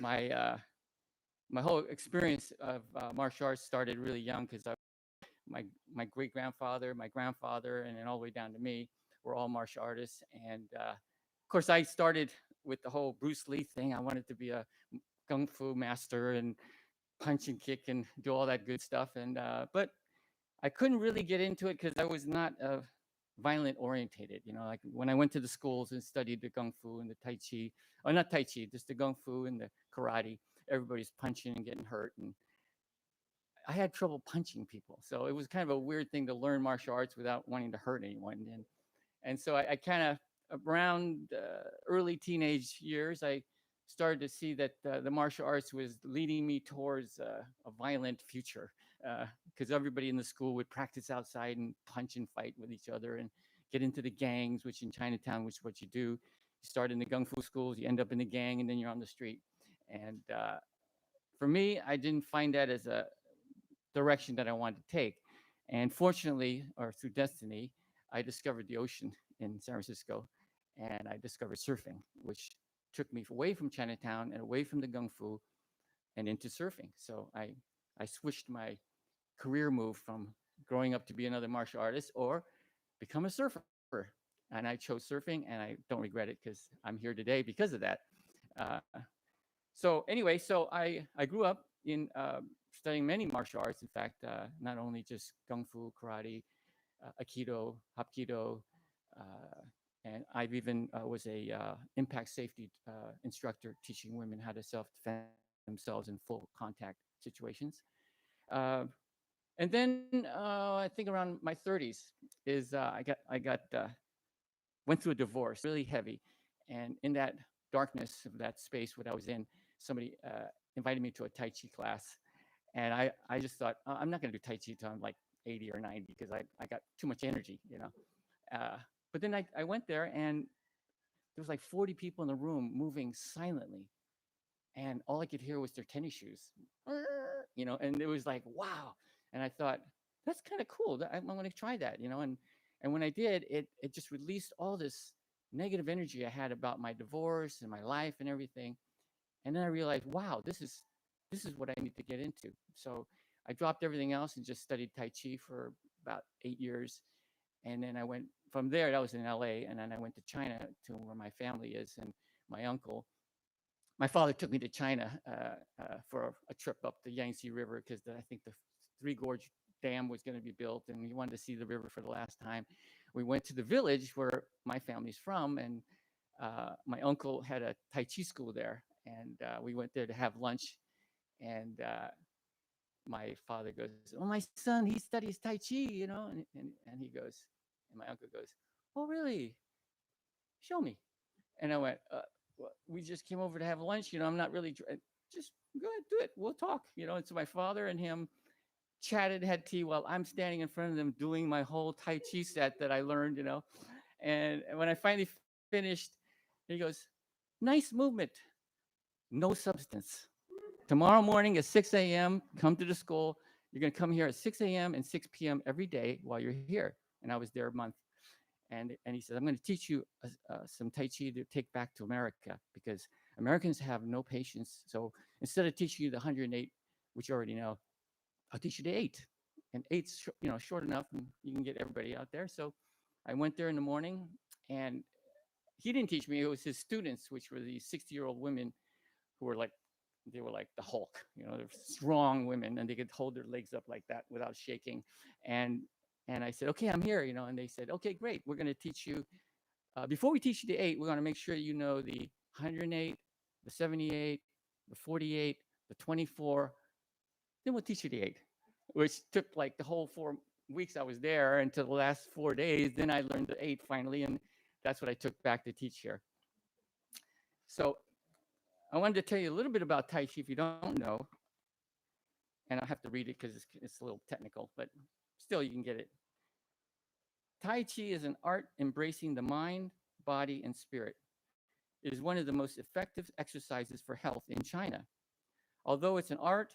my my whole experience of martial arts started really young because my my great grandfather, my grandfather, and then all the way down to me were all martial artists. And of course, I started with the whole Bruce Lee thing. I wanted to be a kung fu master and punch and kick and do all that good stuff. And but I couldn't really get into it because I was not violent orientated. You know, like when I went to the schools and studied the kung fu and the tai chi, or not tai chi, just the kung fu and the karate. Everybody's punching and getting hurt, and I had trouble punching people. So it was kind of a weird thing to learn martial arts without wanting to hurt anyone. And so I kind of around early teenage years, I started to see that the martial arts was leading me towards a violent future because everybody in the school would practice outside and punch and fight with each other and get into the gangs, which in Chinatown, which is what you do. You start in the kung fu schools, you end up in the gang, and then you're on the street. And for me, I didn't find that as a direction that I wanted to take. And fortunately, or through destiny, I discovered the ocean in San Francisco, and I discovered surfing, which took me away from Chinatown and away from the kung fu and into surfing. So I switched my career move from growing up to be another martial artist or become a surfer. And I chose surfing, and I don't regret it because I'm here today because of that. Uh, so anyway, so I grew up in studying many martial arts. In fact, not only just kung fu, karate, aikido, hapkido, uh, and I've even was a impact safety instructor teaching women how to self-defend themselves in full contact situations. Uh, and then I think around my 30s is I got went through a divorce, really heavy, and in that darkness of that space, what I was in, somebody invited me to a Tai Chi class, and I just thought, I'm not going to do Tai Chi until I'm like 80 or 90 because I got too much energy, you know. But then I went there, and there was like 40 people in the room moving silently, and all I could hear was their tennis shoes, you know, and it was like, wow. And I thought, that's kind of cool. I want to try that, you know. And when I did, it just released all this negative energy I had about my divorce and my life and everything. And then I realized, wow, this is what I need to get into. So I dropped everything else and just studied Tai Chi for about 8 years. And then I went from there. That was in LA, and then I went to China, to where my family is, and my uncle. My father took me to China for a trip up the Yangtze River because I think the Three Gorge Dam was going to be built, and he wanted to see the river for the last time. We went to the village where my family's from, and my uncle had a Tai Chi school there, and we went there to have lunch. And my father goes, "Oh, my son, he studies Tai Chi, you know," and he goes, and my uncle goes, "Oh, really? Show me." And I went, well, we just came over to have lunch. You know, I'm not really, just go ahead, do it. We'll talk. You know, and so my father and him chatted, had tea while I'm standing in front of them doing my whole Tai Chi set that I learned, you know. And when I finally finished, he goes, "Nice movement, no substance. Tomorrow morning at 6 a.m., come to the school. You're going to come here at 6 a.m. and 6 p.m. every day while you're here." And I was there a month. And he said, "I'm going to teach you some Tai Chi to take back to America because Americans have no patience. So instead of teaching you the 108, which you already know, I'll teach you the 8. And 8's you know, short enough, and you can get everybody out there." So I went there in the morning, and he didn't teach me. It was his students, which were these 60-year-old women who were like, they were like the Hulk. You know, they're strong women, and they could hold their legs up like that without shaking. And and I said, "Okay, I'm here," you know. And they said, "Okay, great. We're going to teach you. Before we teach you the 8, we're going to make sure you know the 108, the 78, the 48, the 24. Then we'll teach you the 8," which took like the whole 4 weeks I was there until the last 4 days. Then I learned the 8 finally, and that's what I took back to teach here. So I wanted to tell you a little bit about Tai Chi if you don't know, and I'll have to read it because it's a little technical, but still you can get it. Tai Chi is an art embracing the mind, body, and spirit. It is one of the most effective exercises for health in China. Although it's an art,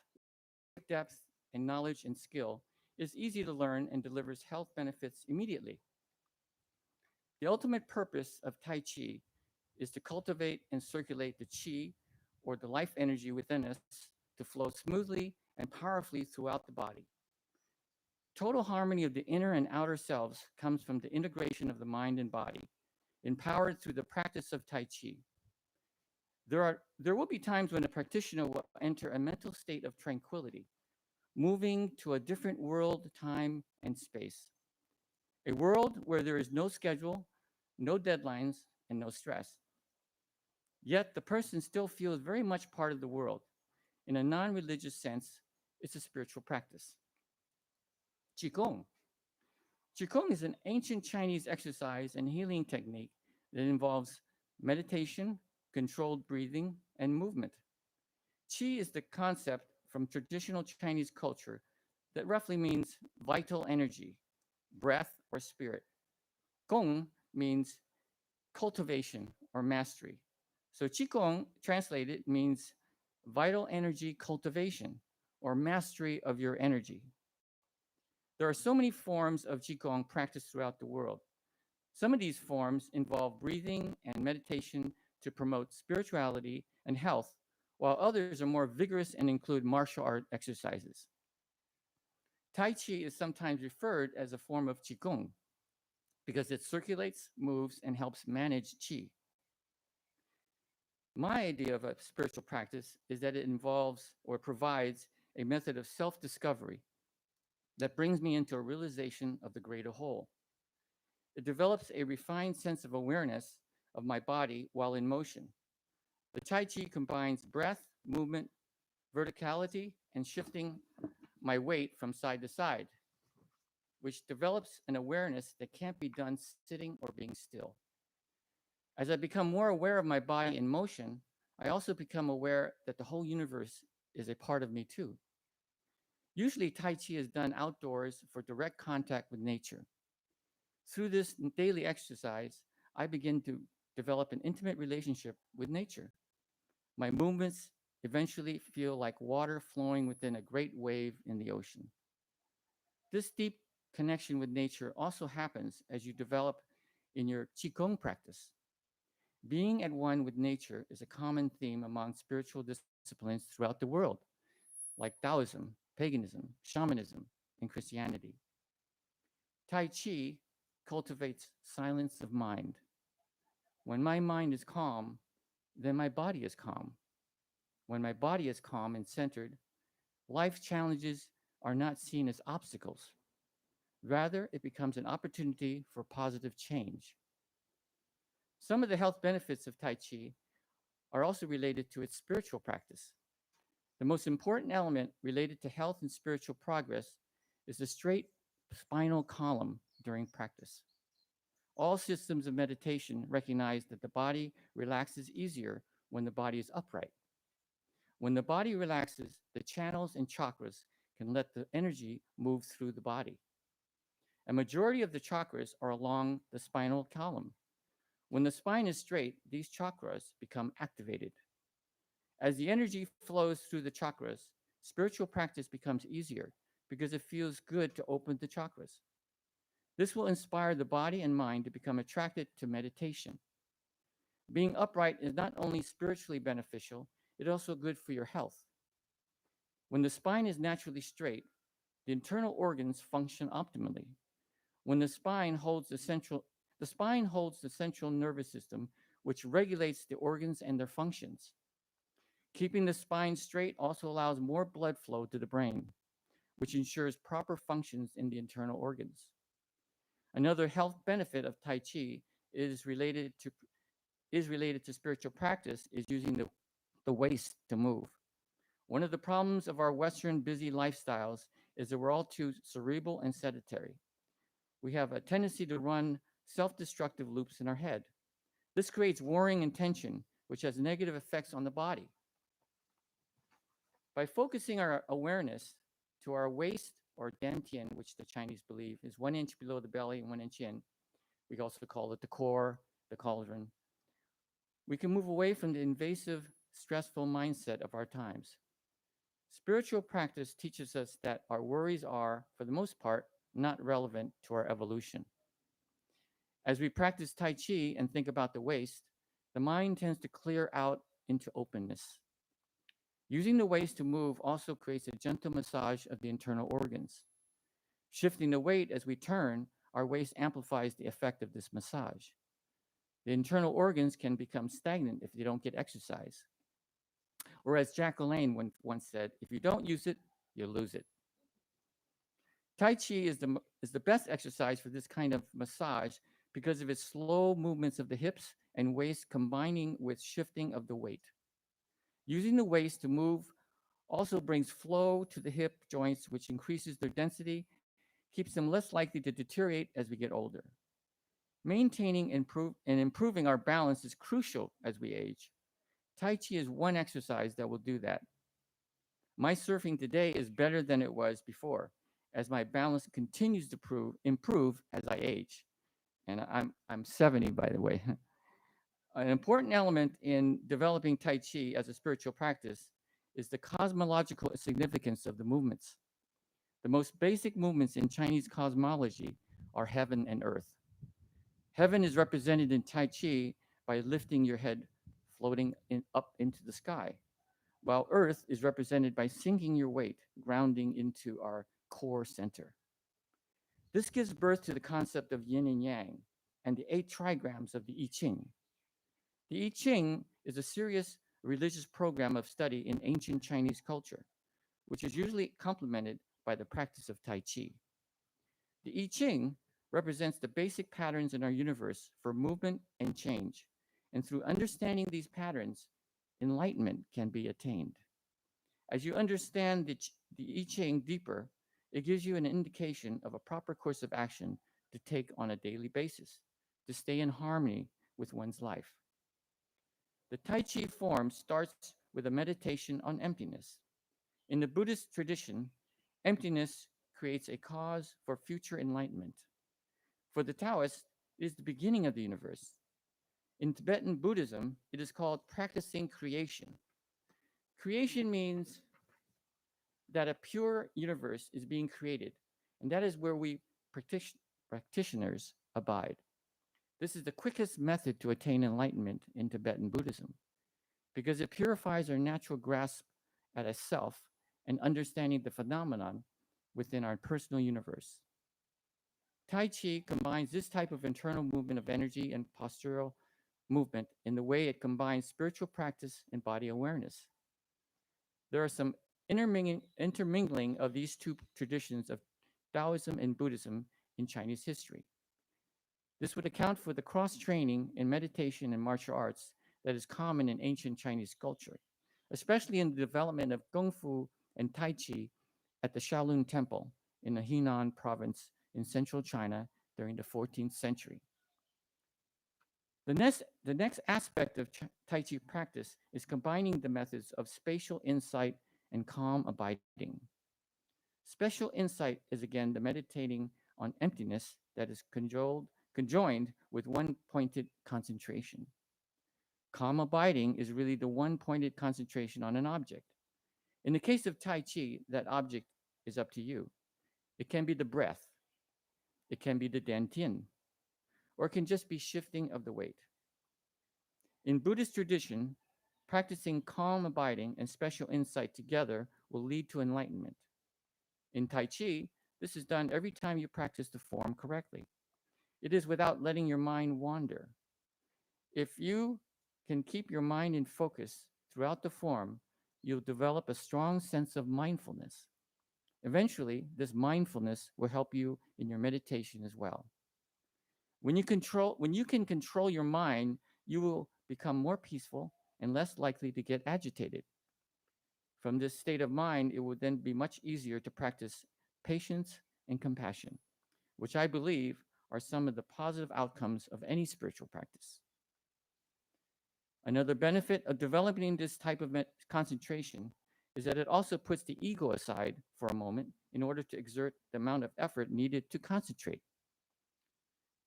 depth, and knowledge and skill, it's easy to learn and delivers health benefits immediately. The ultimate purpose of Tai Chi is to cultivate and circulate the Qi, or the life energy within us, to flow smoothly and powerfully throughout the body. Total harmony of the inner and outer selves comes from the integration of the mind and body, empowered through the practice of Tai Chi. There will be times when a practitioner will enter a mental state of tranquility, moving to a different world, time, and space. A world where there is no schedule, no deadlines, and no stress. Yet the person still feels very much part of the world. In a non religious sense, it's a spiritual practice. Qigong. Qigong is an ancient Chinese exercise and healing technique that involves meditation, controlled breathing, and movement. Qi is the concept from traditional Chinese culture that roughly means vital energy, breath, or spirit. Gong means cultivation or mastery. So Qigong translated means vital energy cultivation or mastery of your energy. There are so many forms of Qigong practiced throughout the world. Some of these forms involve breathing and meditation to promote spirituality and health, while others are more vigorous and include martial art exercises. Tai Chi is sometimes referred as a form of Qigong because it circulates, moves, and helps manage Qi. My idea of a spiritual practice is that it involves or provides a method of self discovery that brings me into a realization of the greater whole. It develops a refined sense of awareness of my body while in motion. The Tai Chi combines breath, movement, verticality, and shifting my weight from side to side, which develops an awareness that can't be done sitting or being still. As I become more aware of my body in motion, I also become aware that the whole universe is a part of me too. Usually, Tai Chi is done outdoors for direct contact with nature. Through this daily exercise, I begin to develop an intimate relationship with nature. My movements eventually feel like water flowing within a great wave in the ocean. This deep connection with nature also happens as you develop in your Qigong practice. Being at one with nature is a common theme among spiritual disciplines throughout the world, like Taoism, paganism, shamanism, and Christianity. Tai Chi cultivates silence of mind. When my mind is calm, then my body is calm. When my body is calm and centered, life challenges are not seen as obstacles. Rather, it becomes an opportunity for positive change. Some of the health benefits of Tai Chi are also related to its spiritual practice. The most important element related to health and spiritual progress is the straight spinal column during practice. All systems of meditation recognize that the body relaxes easier when the body is upright. When the body relaxes, the channels and chakras can let the energy move through the body. A majority of the chakras are along the spinal column. When the spine is straight, these chakras become activated. As the energy flows through the chakras, spiritual practice becomes easier because it feels good to open the chakras. This will inspire the body and mind to become attracted to meditation. Being upright is not only spiritually beneficial, it's also good for your health. When the spine is naturally straight, the internal organs function optimally. When the spine holds the central nervous system, which regulates the organs and their functions. Keeping the spine straight also allows more blood flow to the brain, which ensures proper functions in the internal organs. Another health benefit of Tai Chi is related to spiritual practice is using the waist to move. One of the problems of our Western busy lifestyles is that we're all too cerebral and sedentary. We have a tendency to run self-destructive loops in our head. This creates worrying and tension, which has negative effects on the body. By focusing our awareness to our waist or dantian, which the Chinese believe is 1 inch below the belly and 1 inch in. We also call it the core, the cauldron. We can move away from the invasive, stressful mindset of our times. Spiritual practice teaches us that our worries are, for the most part, not relevant to our evolution. As we practice Tai Chi and think about the waist, the mind tends to clear out into openness. Using the waist to move also creates a gentle massage of the internal organs. Shifting the weight as we turn, our waist amplifies the effect of this massage. The internal organs can become stagnant if they don't get exercise. Or as Jack LaLanne once said, if you don't use it, you lose it. Tai Chi is the best exercise for this kind of massage because of its slow movements of the hips and waist combining with shifting of the weight. Using the waist to move also brings flow to the hip joints, which increases their density, keeps them less likely to deteriorate as we get older. Maintaining and improving our balance is crucial as we age. Tai Chi is one exercise that will do that. My surfing today is better than it was before, as my balance continues to improve as I age. And I'm 70, by the way. An important element in developing Tai Chi as a spiritual practice is the cosmological significance of the movements. The most basic movements in Chinese cosmology are heaven and earth. Heaven is represented in Tai Chi by lifting your head, floating up into the sky, while earth is represented by sinking your weight, grounding into our core center. This gives birth to the concept of yin and yang and the 8 trigrams of the I Ching. The I Ching is a serious religious program of study in ancient Chinese culture, which is usually complemented by the practice of Tai Chi. The I Ching represents the basic patterns in our universe for movement and change, and through understanding these patterns, enlightenment can be attained. As you understand the I Ching deeper, it gives you an indication of a proper course of action to take on a daily basis to stay in harmony with one's life. The Tai Chi form starts with a meditation on emptiness. In the Buddhist tradition, emptiness creates a cause for future enlightenment. For the Taoists, it is the beginning of the universe. In Tibetan Buddhism, it is called practicing creation. Creation means that a pure universe is being created, and that is where we practitioners abide. This is the quickest method to attain enlightenment in Tibetan Buddhism because it purifies our natural grasp at a self and understanding the phenomenon within our personal universe. Tai Chi combines this type of internal movement of energy and postural movement in the way it combines spiritual practice and body awareness. There are some intermingling of these two traditions of Taoism and Buddhism in Chinese history. This would account for the cross-training in meditation and martial arts that is common in ancient Chinese culture, especially in the development of Kung Fu and Tai Chi at the Shaolin Temple in the Henan province in central China during the 14th century. The next aspect of Tai Chi practice is combining the methods of spatial insight and calm abiding. Spatial insight is again the meditating on emptiness that is conjoined with one-pointed concentration. Calm abiding is really the one-pointed concentration on an object. In the case of Tai Chi, that object is up to you. It can be the breath, it can be the dantian, or it can just be shifting of the weight. In Buddhist tradition, practicing calm abiding and special insight together will lead to enlightenment. In Tai Chi, this is done every time you practice the form correctly. It is without letting your mind wander. If you can keep your mind in focus throughout the form, you'll develop a strong sense of mindfulness. Eventually, this mindfulness will help you in your meditation as well. When you can control your mind, you will become more peaceful and less likely to get agitated. From this state of mind, it will then be much easier to practice patience and compassion, which I believe are some of the positive outcomes of any spiritual practice. Another benefit of developing this type of concentration is that it also puts the ego aside for a moment in order to exert the amount of effort needed to concentrate.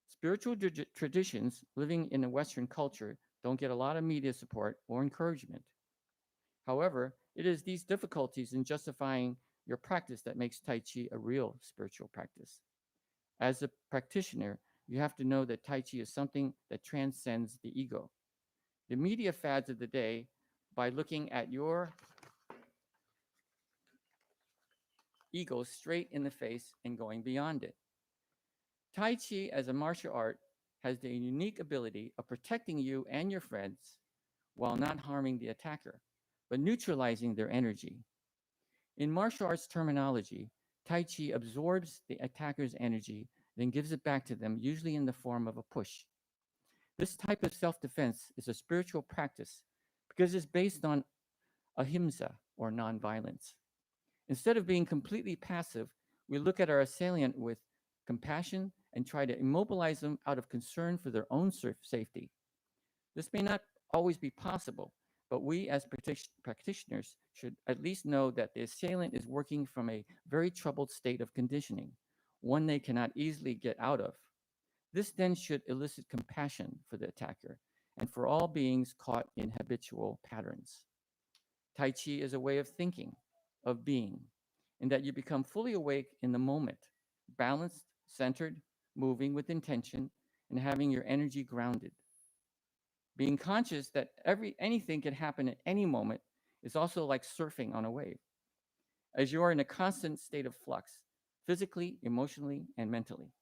Spiritual traditions living in a Western culture don't get a lot of media support or encouragement. However, it is these difficulties in justifying your practice that makes Tai Chi a real spiritual practice. As a practitioner, you have to know that Tai Chi is something that transcends the ego. The media fads of the day, by looking at your ego straight in the face and going beyond it. Tai Chi as a martial art has the unique ability of protecting you and your friends while not harming the attacker, but neutralizing their energy. In martial arts terminology, Tai Chi absorbs the attacker's energy, then gives it back to them, usually in the form of a push. This type of self-defense is a spiritual practice because it's based on ahimsa, or nonviolence. Instead of being completely passive, we look at our assailant with compassion and try to immobilize them out of concern for their own safety. This may not always be possible, but we as practitioners should at least know that the assailant is working from a very troubled state of conditioning, one they cannot easily get out of. This then should elicit compassion for the attacker and for all beings caught in habitual patterns. Tai Chi is a way of thinking, of being, in that you become fully awake in the moment, balanced, centered, moving with intention, and having your energy grounded. Being conscious that anything can happen at any moment is also like surfing on a wave, as you are in a constant state of flux, physically, emotionally, and mentally.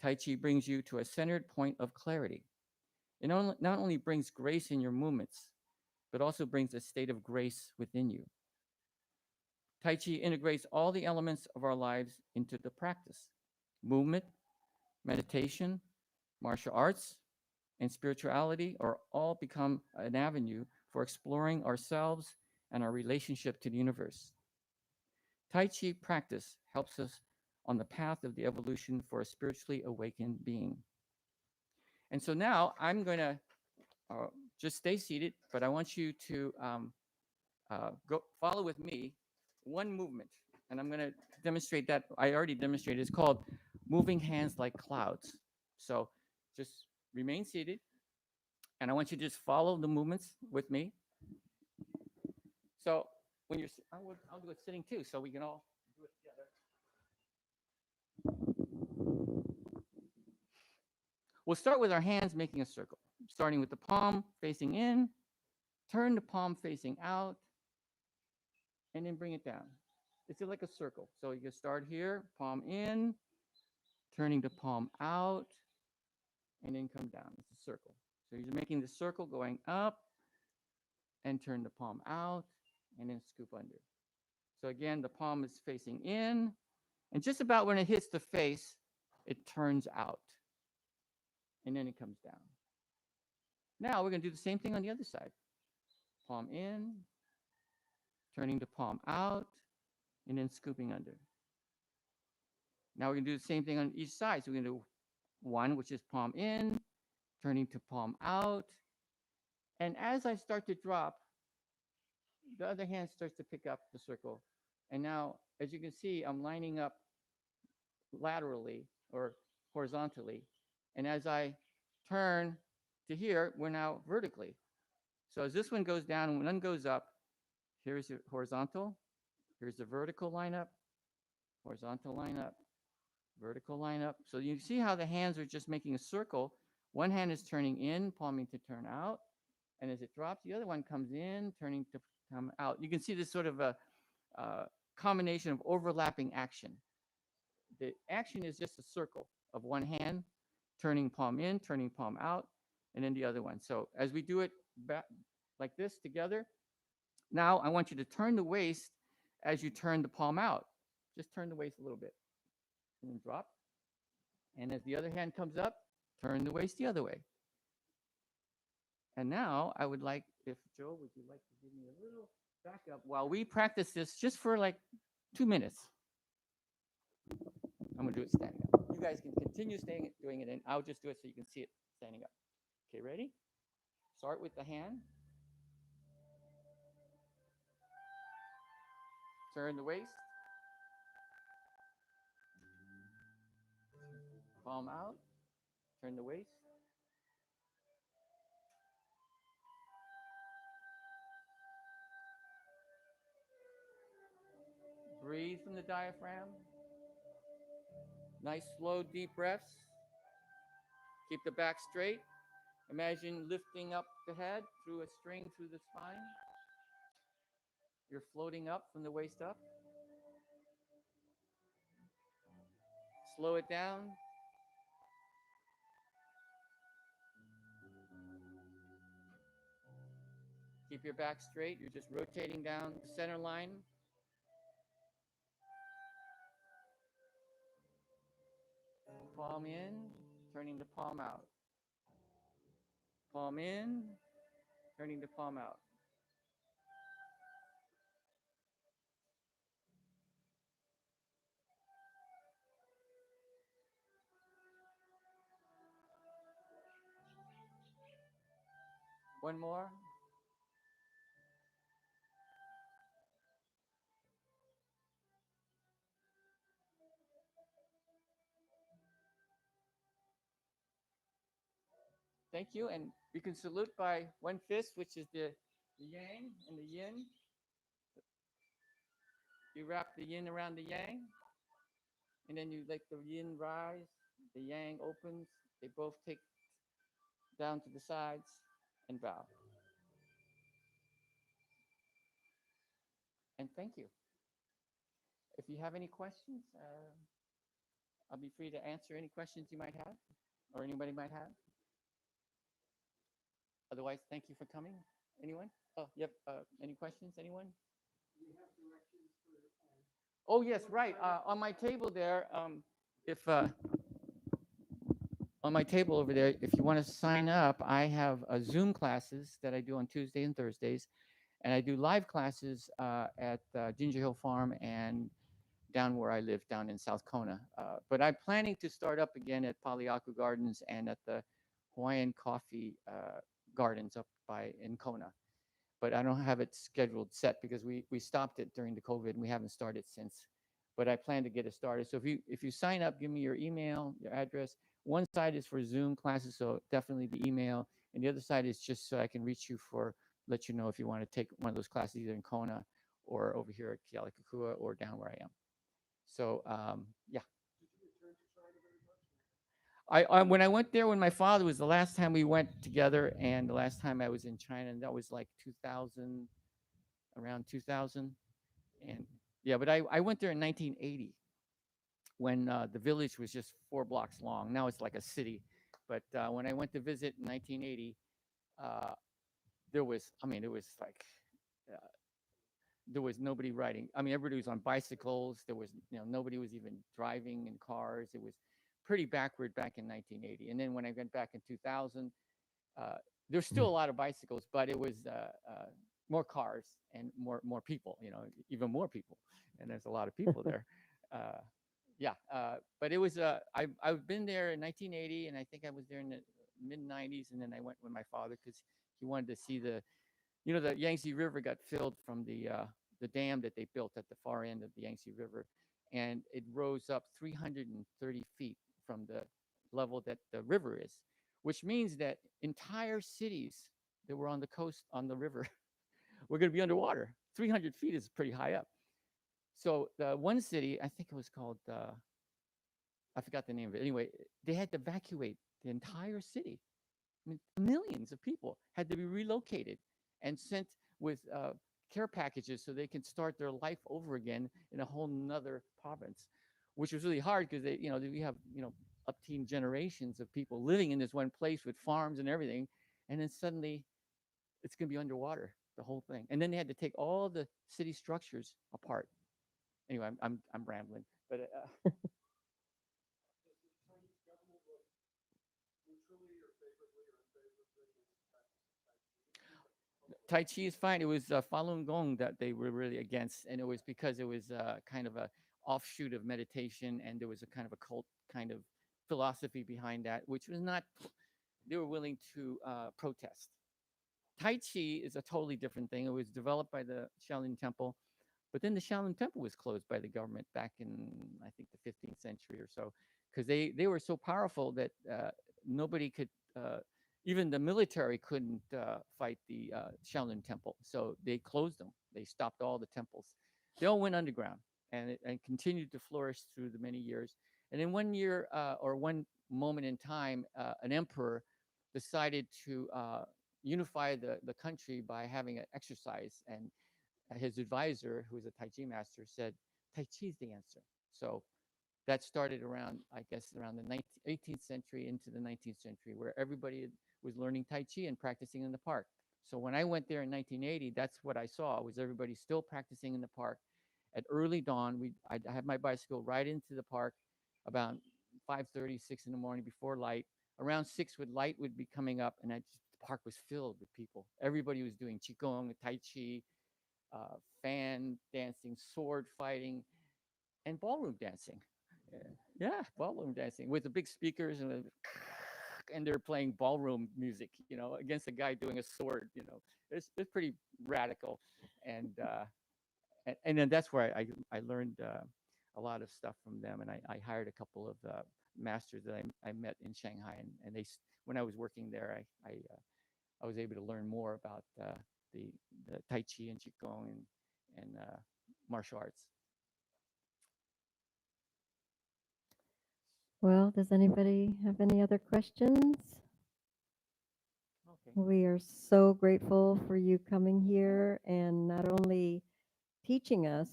Tai Chi brings you to a centered point of clarity. It not only brings grace in your movements, but also brings a state of grace within you. Tai Chi integrates all the elements of our lives into the practice: movement, meditation, martial arts, and spirituality are all become an avenue for exploring ourselves and our relationship to the universe. Tai Chi practice helps us on the path of the evolution for a spiritually awakened being. And so now I'm going to just stay seated, but I want you to go follow with me one movement. And I'm going to demonstrate that. I already demonstrated. It's called moving hands like clouds. So just remain seated. And I want you to just follow the movements with me. So when you're, I'll do it sitting too, so we can all do it together. We'll start with our hands making a circle, starting with the palm facing in, turn the palm facing out, and then bring it down. It's like a circle. So you can start here, palm in, turning the palm out, and then come down. It's a circle. So you're making the circle going up, and turn the palm out, and then scoop under. So again, the palm is facing in, and just about when it hits the face, it turns out, and then it comes down. Now we're going to do the same thing on the other side. Palm in, turning the palm out, and then scooping under. Now we're going to do the same thing on each side. So we're going to do one, which is palm in, turning to palm out. And as I start to drop, the other hand starts to pick up the circle. And now, as you can see, I'm lining up laterally or horizontally. And as I turn to here, we're now vertically. So as this one goes down and one goes up, here's the horizontal, here's the vertical lineup, horizontal lineup, vertical lineup. So you see how the hands are just making a circle. One hand is turning in, palming to turn out. And as it drops, the other one comes in, turning to come out. You can see this sort of a combination of overlapping action. The action is just a circle of one hand, turning palm in, turning palm out, and then the other one. So as we do it back like this together, now I want you to turn the waist as you turn the palm out. Just turn the waist a little bit and then drop. And as the other hand comes up, turn the waist the other way. And now I would like, if Joe, would you like to give me a little backup while we practice this just for like 2 minutes? I'm going to do it standing up. You guys can continue doing it, and I'll just do it so you can see it standing up. Okay, ready? Start with the hand. Turn the waist. Palm out. Turn the waist. Breathe from the diaphragm. Nice, slow, deep breaths. Keep the back straight. Imagine lifting up the head through a string through the spine. You're floating up from the waist up. Slow it down. Keep your back straight. You're just rotating down the center line. Palm in, turning the palm out. Palm in, turning the palm out. One more. Thank you. And you can salute by one fist, which is the yang and the yin. You wrap the yin around the yang, and then you let the yin rise, the yang opens. They both take down to the sides and bow. And thank you. If you have any questions, I'll be free to answer any questions you might have or anybody might have. Otherwise, thank you for coming. Anyone? Oh, yep. Any questions? Anyone? Oh, yes, right. On my table there, if on my table over there, if you want to sign up, I have Zoom classes that I do on Tuesday and Thursdays, and I do live classes at Ginger Hill Farm and down where I live, down in South Kona. But I'm planning to start up again at Paliaku Gardens and at the Hawaiian Coffee Gardens up by in Kona. But I don't have it scheduled set because we stopped it during the COVID and we haven't started since. But I plan to get it started. So if you sign up, give me your email, your address. One side is for Zoom classes, so definitely the email, and the other side is just so I can reach you for let you know if you want to take one of those classes either in Kona or over here at Kealikakua or down where I am. So yeah. I when I went there when my father was the last time we went together, and the last time I was in China, and that was like 2000, around 2000, and yeah, but I went there in 1980 when the village was just 4 blocks long. Now it's like a city, but when I went to visit in 1980, there was it was like uh, there was nobody riding. I mean, everybody was on bicycles. There was, nobody was even driving in cars. It was pretty backward back in 1980. And then when I went back in 2000, uh, there's still a lot of bicycles, but it was more cars and more people. Even more people. And there's a lot of people there. Yeah, but it was. I've been there in 1980, and I think I was there in the mid 90s, and then I went with my father because he wanted to see the Yangtze River got filled from the dam that they built at the far end of the Yangtze River, and it rose up 330 feet from the level that the river is, which means that entire cities that were on the coast on the river were going to be underwater. 300 feet is pretty high up. So the one city, I think it was called, I forgot the name of it. Anyway, they had to evacuate the entire city. I mean, millions of people had to be relocated and sent with care packages so they can start their life over again in a whole nother province, which was really hard because we have up-teen generations of people living in this one place with farms and everything, and then suddenly it's going to be underwater, the whole thing. And then they had to take all the city structures apart. Anyway, I'm rambling, but Tai Chi is fine. It was Falun Gong that they were really against, and it was because it was kind of a offshoot of meditation, and there was a kind of a cult kind of philosophy behind that, which was not. They were willing to protest. Tai Chi is a totally different thing. It was developed by the Shaolin Temple, but then the Shaolin Temple was closed by the government back in I think the 15th century or so. because they were so powerful that nobody could, even the military couldn't fight the Shaolin Temple. So they closed them. They stopped all the temples. They all went underground, and continued to flourish through the many years. And in one year, or one moment in time, an emperor decided to unify the country by having an exercise. And his advisor, who was a Tai Chi master, said, Tai Chi is the answer. So that started around, I guess, around the 18th century into the 19th century, where everybody was learning Tai Chi and practicing in the park. So when I went there in 1980, that's what I saw, was everybody still practicing in the park. At early dawn, I had my bicycle right into the park about 5:30, 6 in the morning before light. Around 6, with light would be coming up, and the park was filled with people. Everybody was doing Qigong, Tai Chi, fan dancing, sword fighting, and ballroom dancing. Yeah, yeah, ballroom dancing with the big speakers, and they're playing ballroom music, against a guy doing a sword. It's pretty radical, and and then that's where I learned a lot of stuff from them, and I hired a couple of masters that I met in Shanghai, and when I was working there, I was able to learn more about the the Tai Chi and Qigong and martial arts. Well, does anybody have any other questions? Okay. We are so grateful for you coming here and not only teaching us,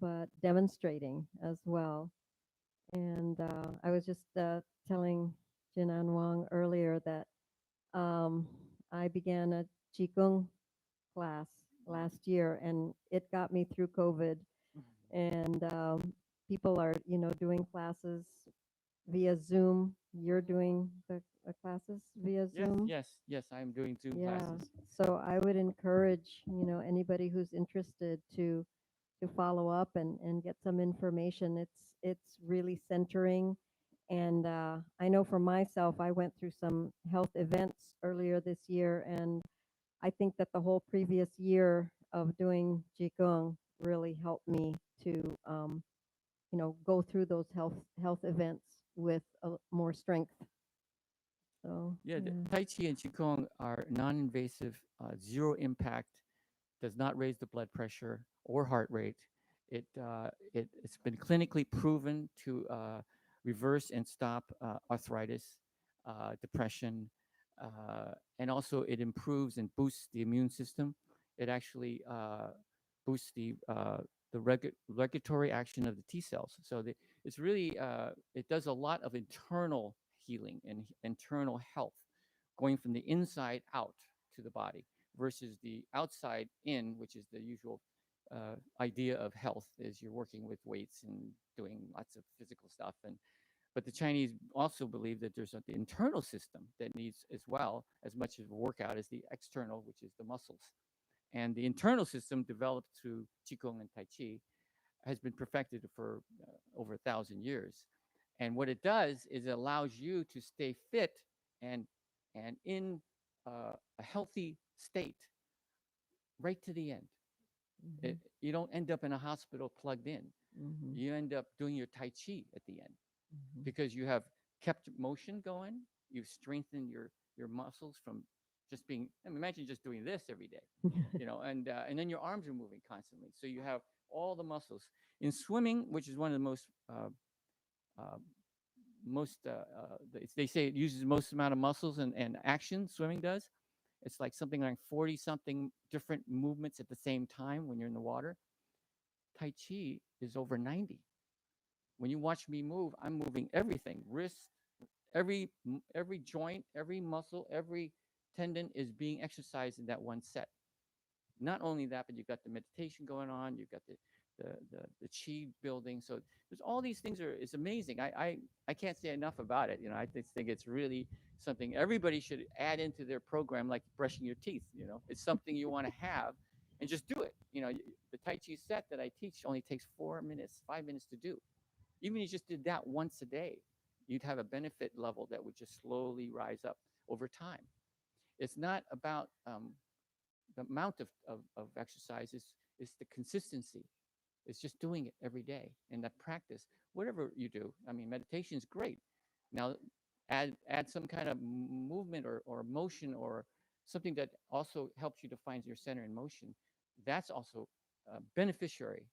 but demonstrating as well. And I was just telling Jin An Wong earlier that um, I began a Qigong class last year, and it got me through COVID. And people are, doing classes via Zoom. You're doing the classes via Yes, Zoom. yes, I'm doing Zoom Yeah. classes. So I would encourage, anybody who's interested to follow up and get some information. It's really centering. And I know for myself, I went through some health events earlier this year, and I think that the whole previous year of doing Qigong really helped me to, go through those health events with more strength. So Yeah, the yeah. Tai Chi and Qigong are non-invasive, zero impact, does not raise the blood pressure or heart rate. It's been clinically proven to reverse and stop arthritis, depression, and also it improves and boosts the immune system. It actually boosts the regulatory action of the T cells. So it's really it does a lot of internal healing and internal health, going from the inside out to the body versus the outside in, which is the usual idea of health, is you're working with weights and doing lots of physical stuff. But the Chinese also believe that there's the internal system that needs as well as much of a workout as the external, which is the muscles. And the internal system, developed through Qigong and Tai Chi, has been perfected for over 1,000 years. And what it does is it allows you to stay fit and in a healthy state right to the end. Mhm. You don't end up in a hospital plugged in. Mhm. You end up doing your Tai Chi at the end Mhm. because you have kept motion going. You've strengthened your muscles from just being. I mean, imagine just doing this every day, and then your arms are moving constantly. So you have all the muscles. In swimming, which is one of the uh, they say it uses the most amount of muscles and action. Swimming does. It's like something like 40 something different movements at the same time when you're in the water. Tai Chi is over 90. When you watch me move, I'm moving everything, wrist, every joint, every muscle, every tendon is being exercised in that one set. Not only that, but you've got the meditation going on, you've got the chi building. So there's all these things. It's amazing. I can't say enough about it. I just think it's really something everybody should add into their program, like brushing your teeth. It's something you want to have, and just do it. The Tai Chi set that I teach only takes 4 minutes, 5 minutes to do. Even if you just did that once a day, you'd have a benefit level that would just slowly rise up over time. It's not about the amount of exercise, is the consistency. It's just doing it every day. And that practice, whatever you do, I mean, meditation is great. Now, add some kind of movement or motion or something that also helps you to find your center in motion. That's also beneficiary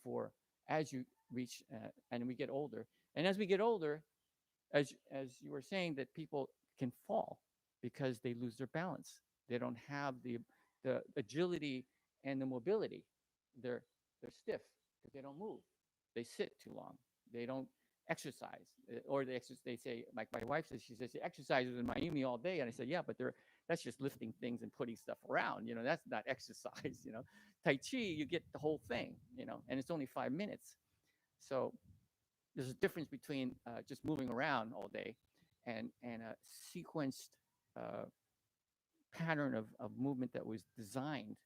for as you reach and we get older. And as we get older, as you were saying, that people can fall because they lose their balance. They don't have the agility and the mobility. They're stiff because they don't move. They sit too long. They don't exercise, or they say, like my wife says, she says she exercises in Miami all day, and I said, yeah, but that's just lifting things and putting stuff around. That's not exercise. Tai Chi, you get the whole thing. And it's only 5 minutes. So there's a difference between just moving around all day and a sequenced uh, pattern of movement that was designed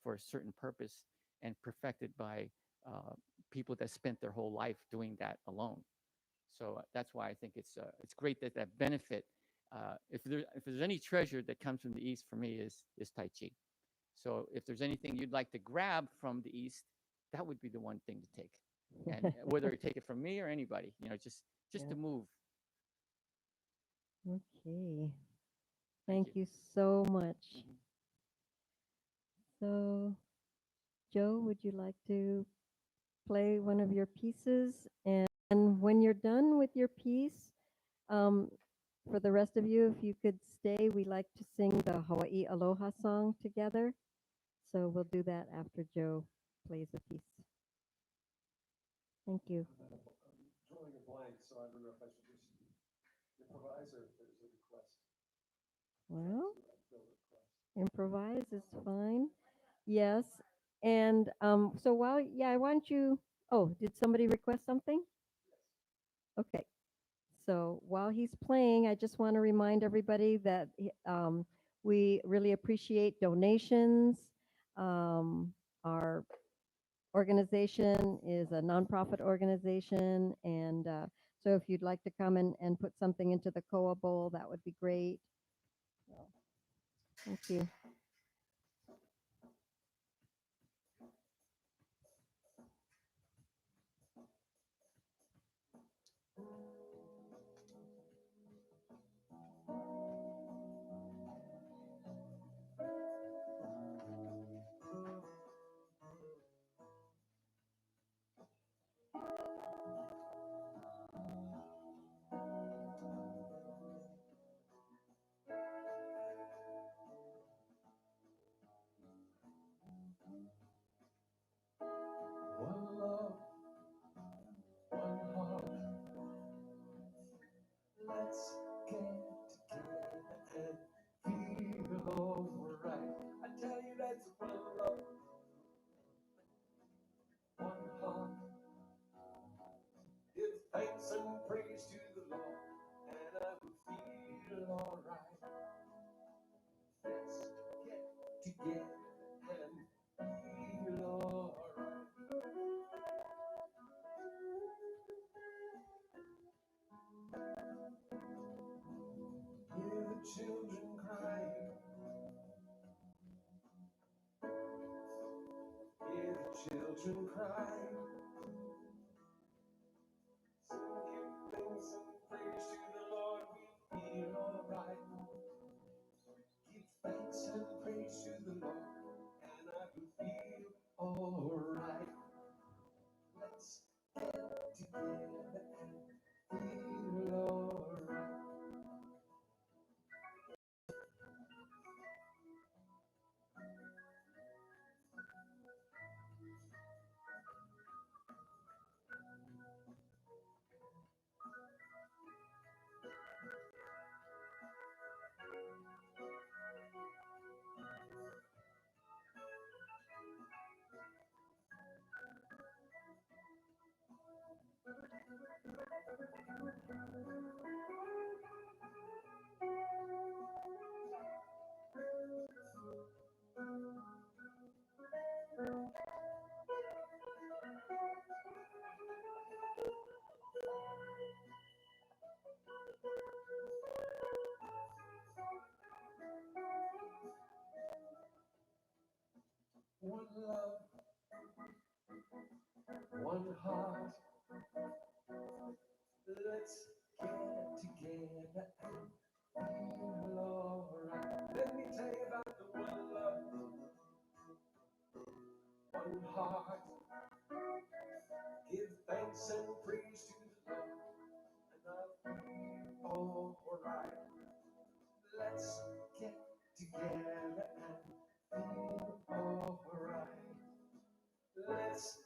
for a certain purpose and perfected by uh, people that spent their whole life doing that alone. So that's why I think it's great that benefit. If there's any treasure that comes from the East for me is Tai Chi. So if there's anything you'd like to grab from the East, that would be the one thing to take. And whether you take it from me or anybody, just Yeah. to move. Okay. Thank Thank you so much. Mhm. So, Joe, would you like to play one of your pieces? And when you're done with your piece, um, for the rest of you, if you could stay, we like to sing the Hawaii Aloha song together. So we'll do that after Joe plays a piece. Thank you. I'm drawing a blank, so I don't know if I should just improvise or if there's a request. Well, To fill the request. improvise is fine. Yes. And so yeah, why don't you, oh, did somebody request something? Okay. So while he's playing, I just want to remind everybody that we really appreciate donations. Our organization is a nonprofit organization, and so if you'd like to come and put something into the Koa Bowl, that would be great. So, thank you. One love, one heart. Let's get together and feel alright. I tell you that's one love, one heart. Give thanks and praise to the Lord, and I will feel alright. Let's get together and feel alright. Hear the children crying. Hear the children crying. Sing, give thanks and praise to the Lord. We feel alright. Give thanks and praise to the Lord, and I will feel alright. Let's get together and feel alright. Let's get together and feel alright. Let me tell you about the one love, one heart. Give thanks and praise to the Lord, and I'll feel alright. Let's get together and feel alright. Let's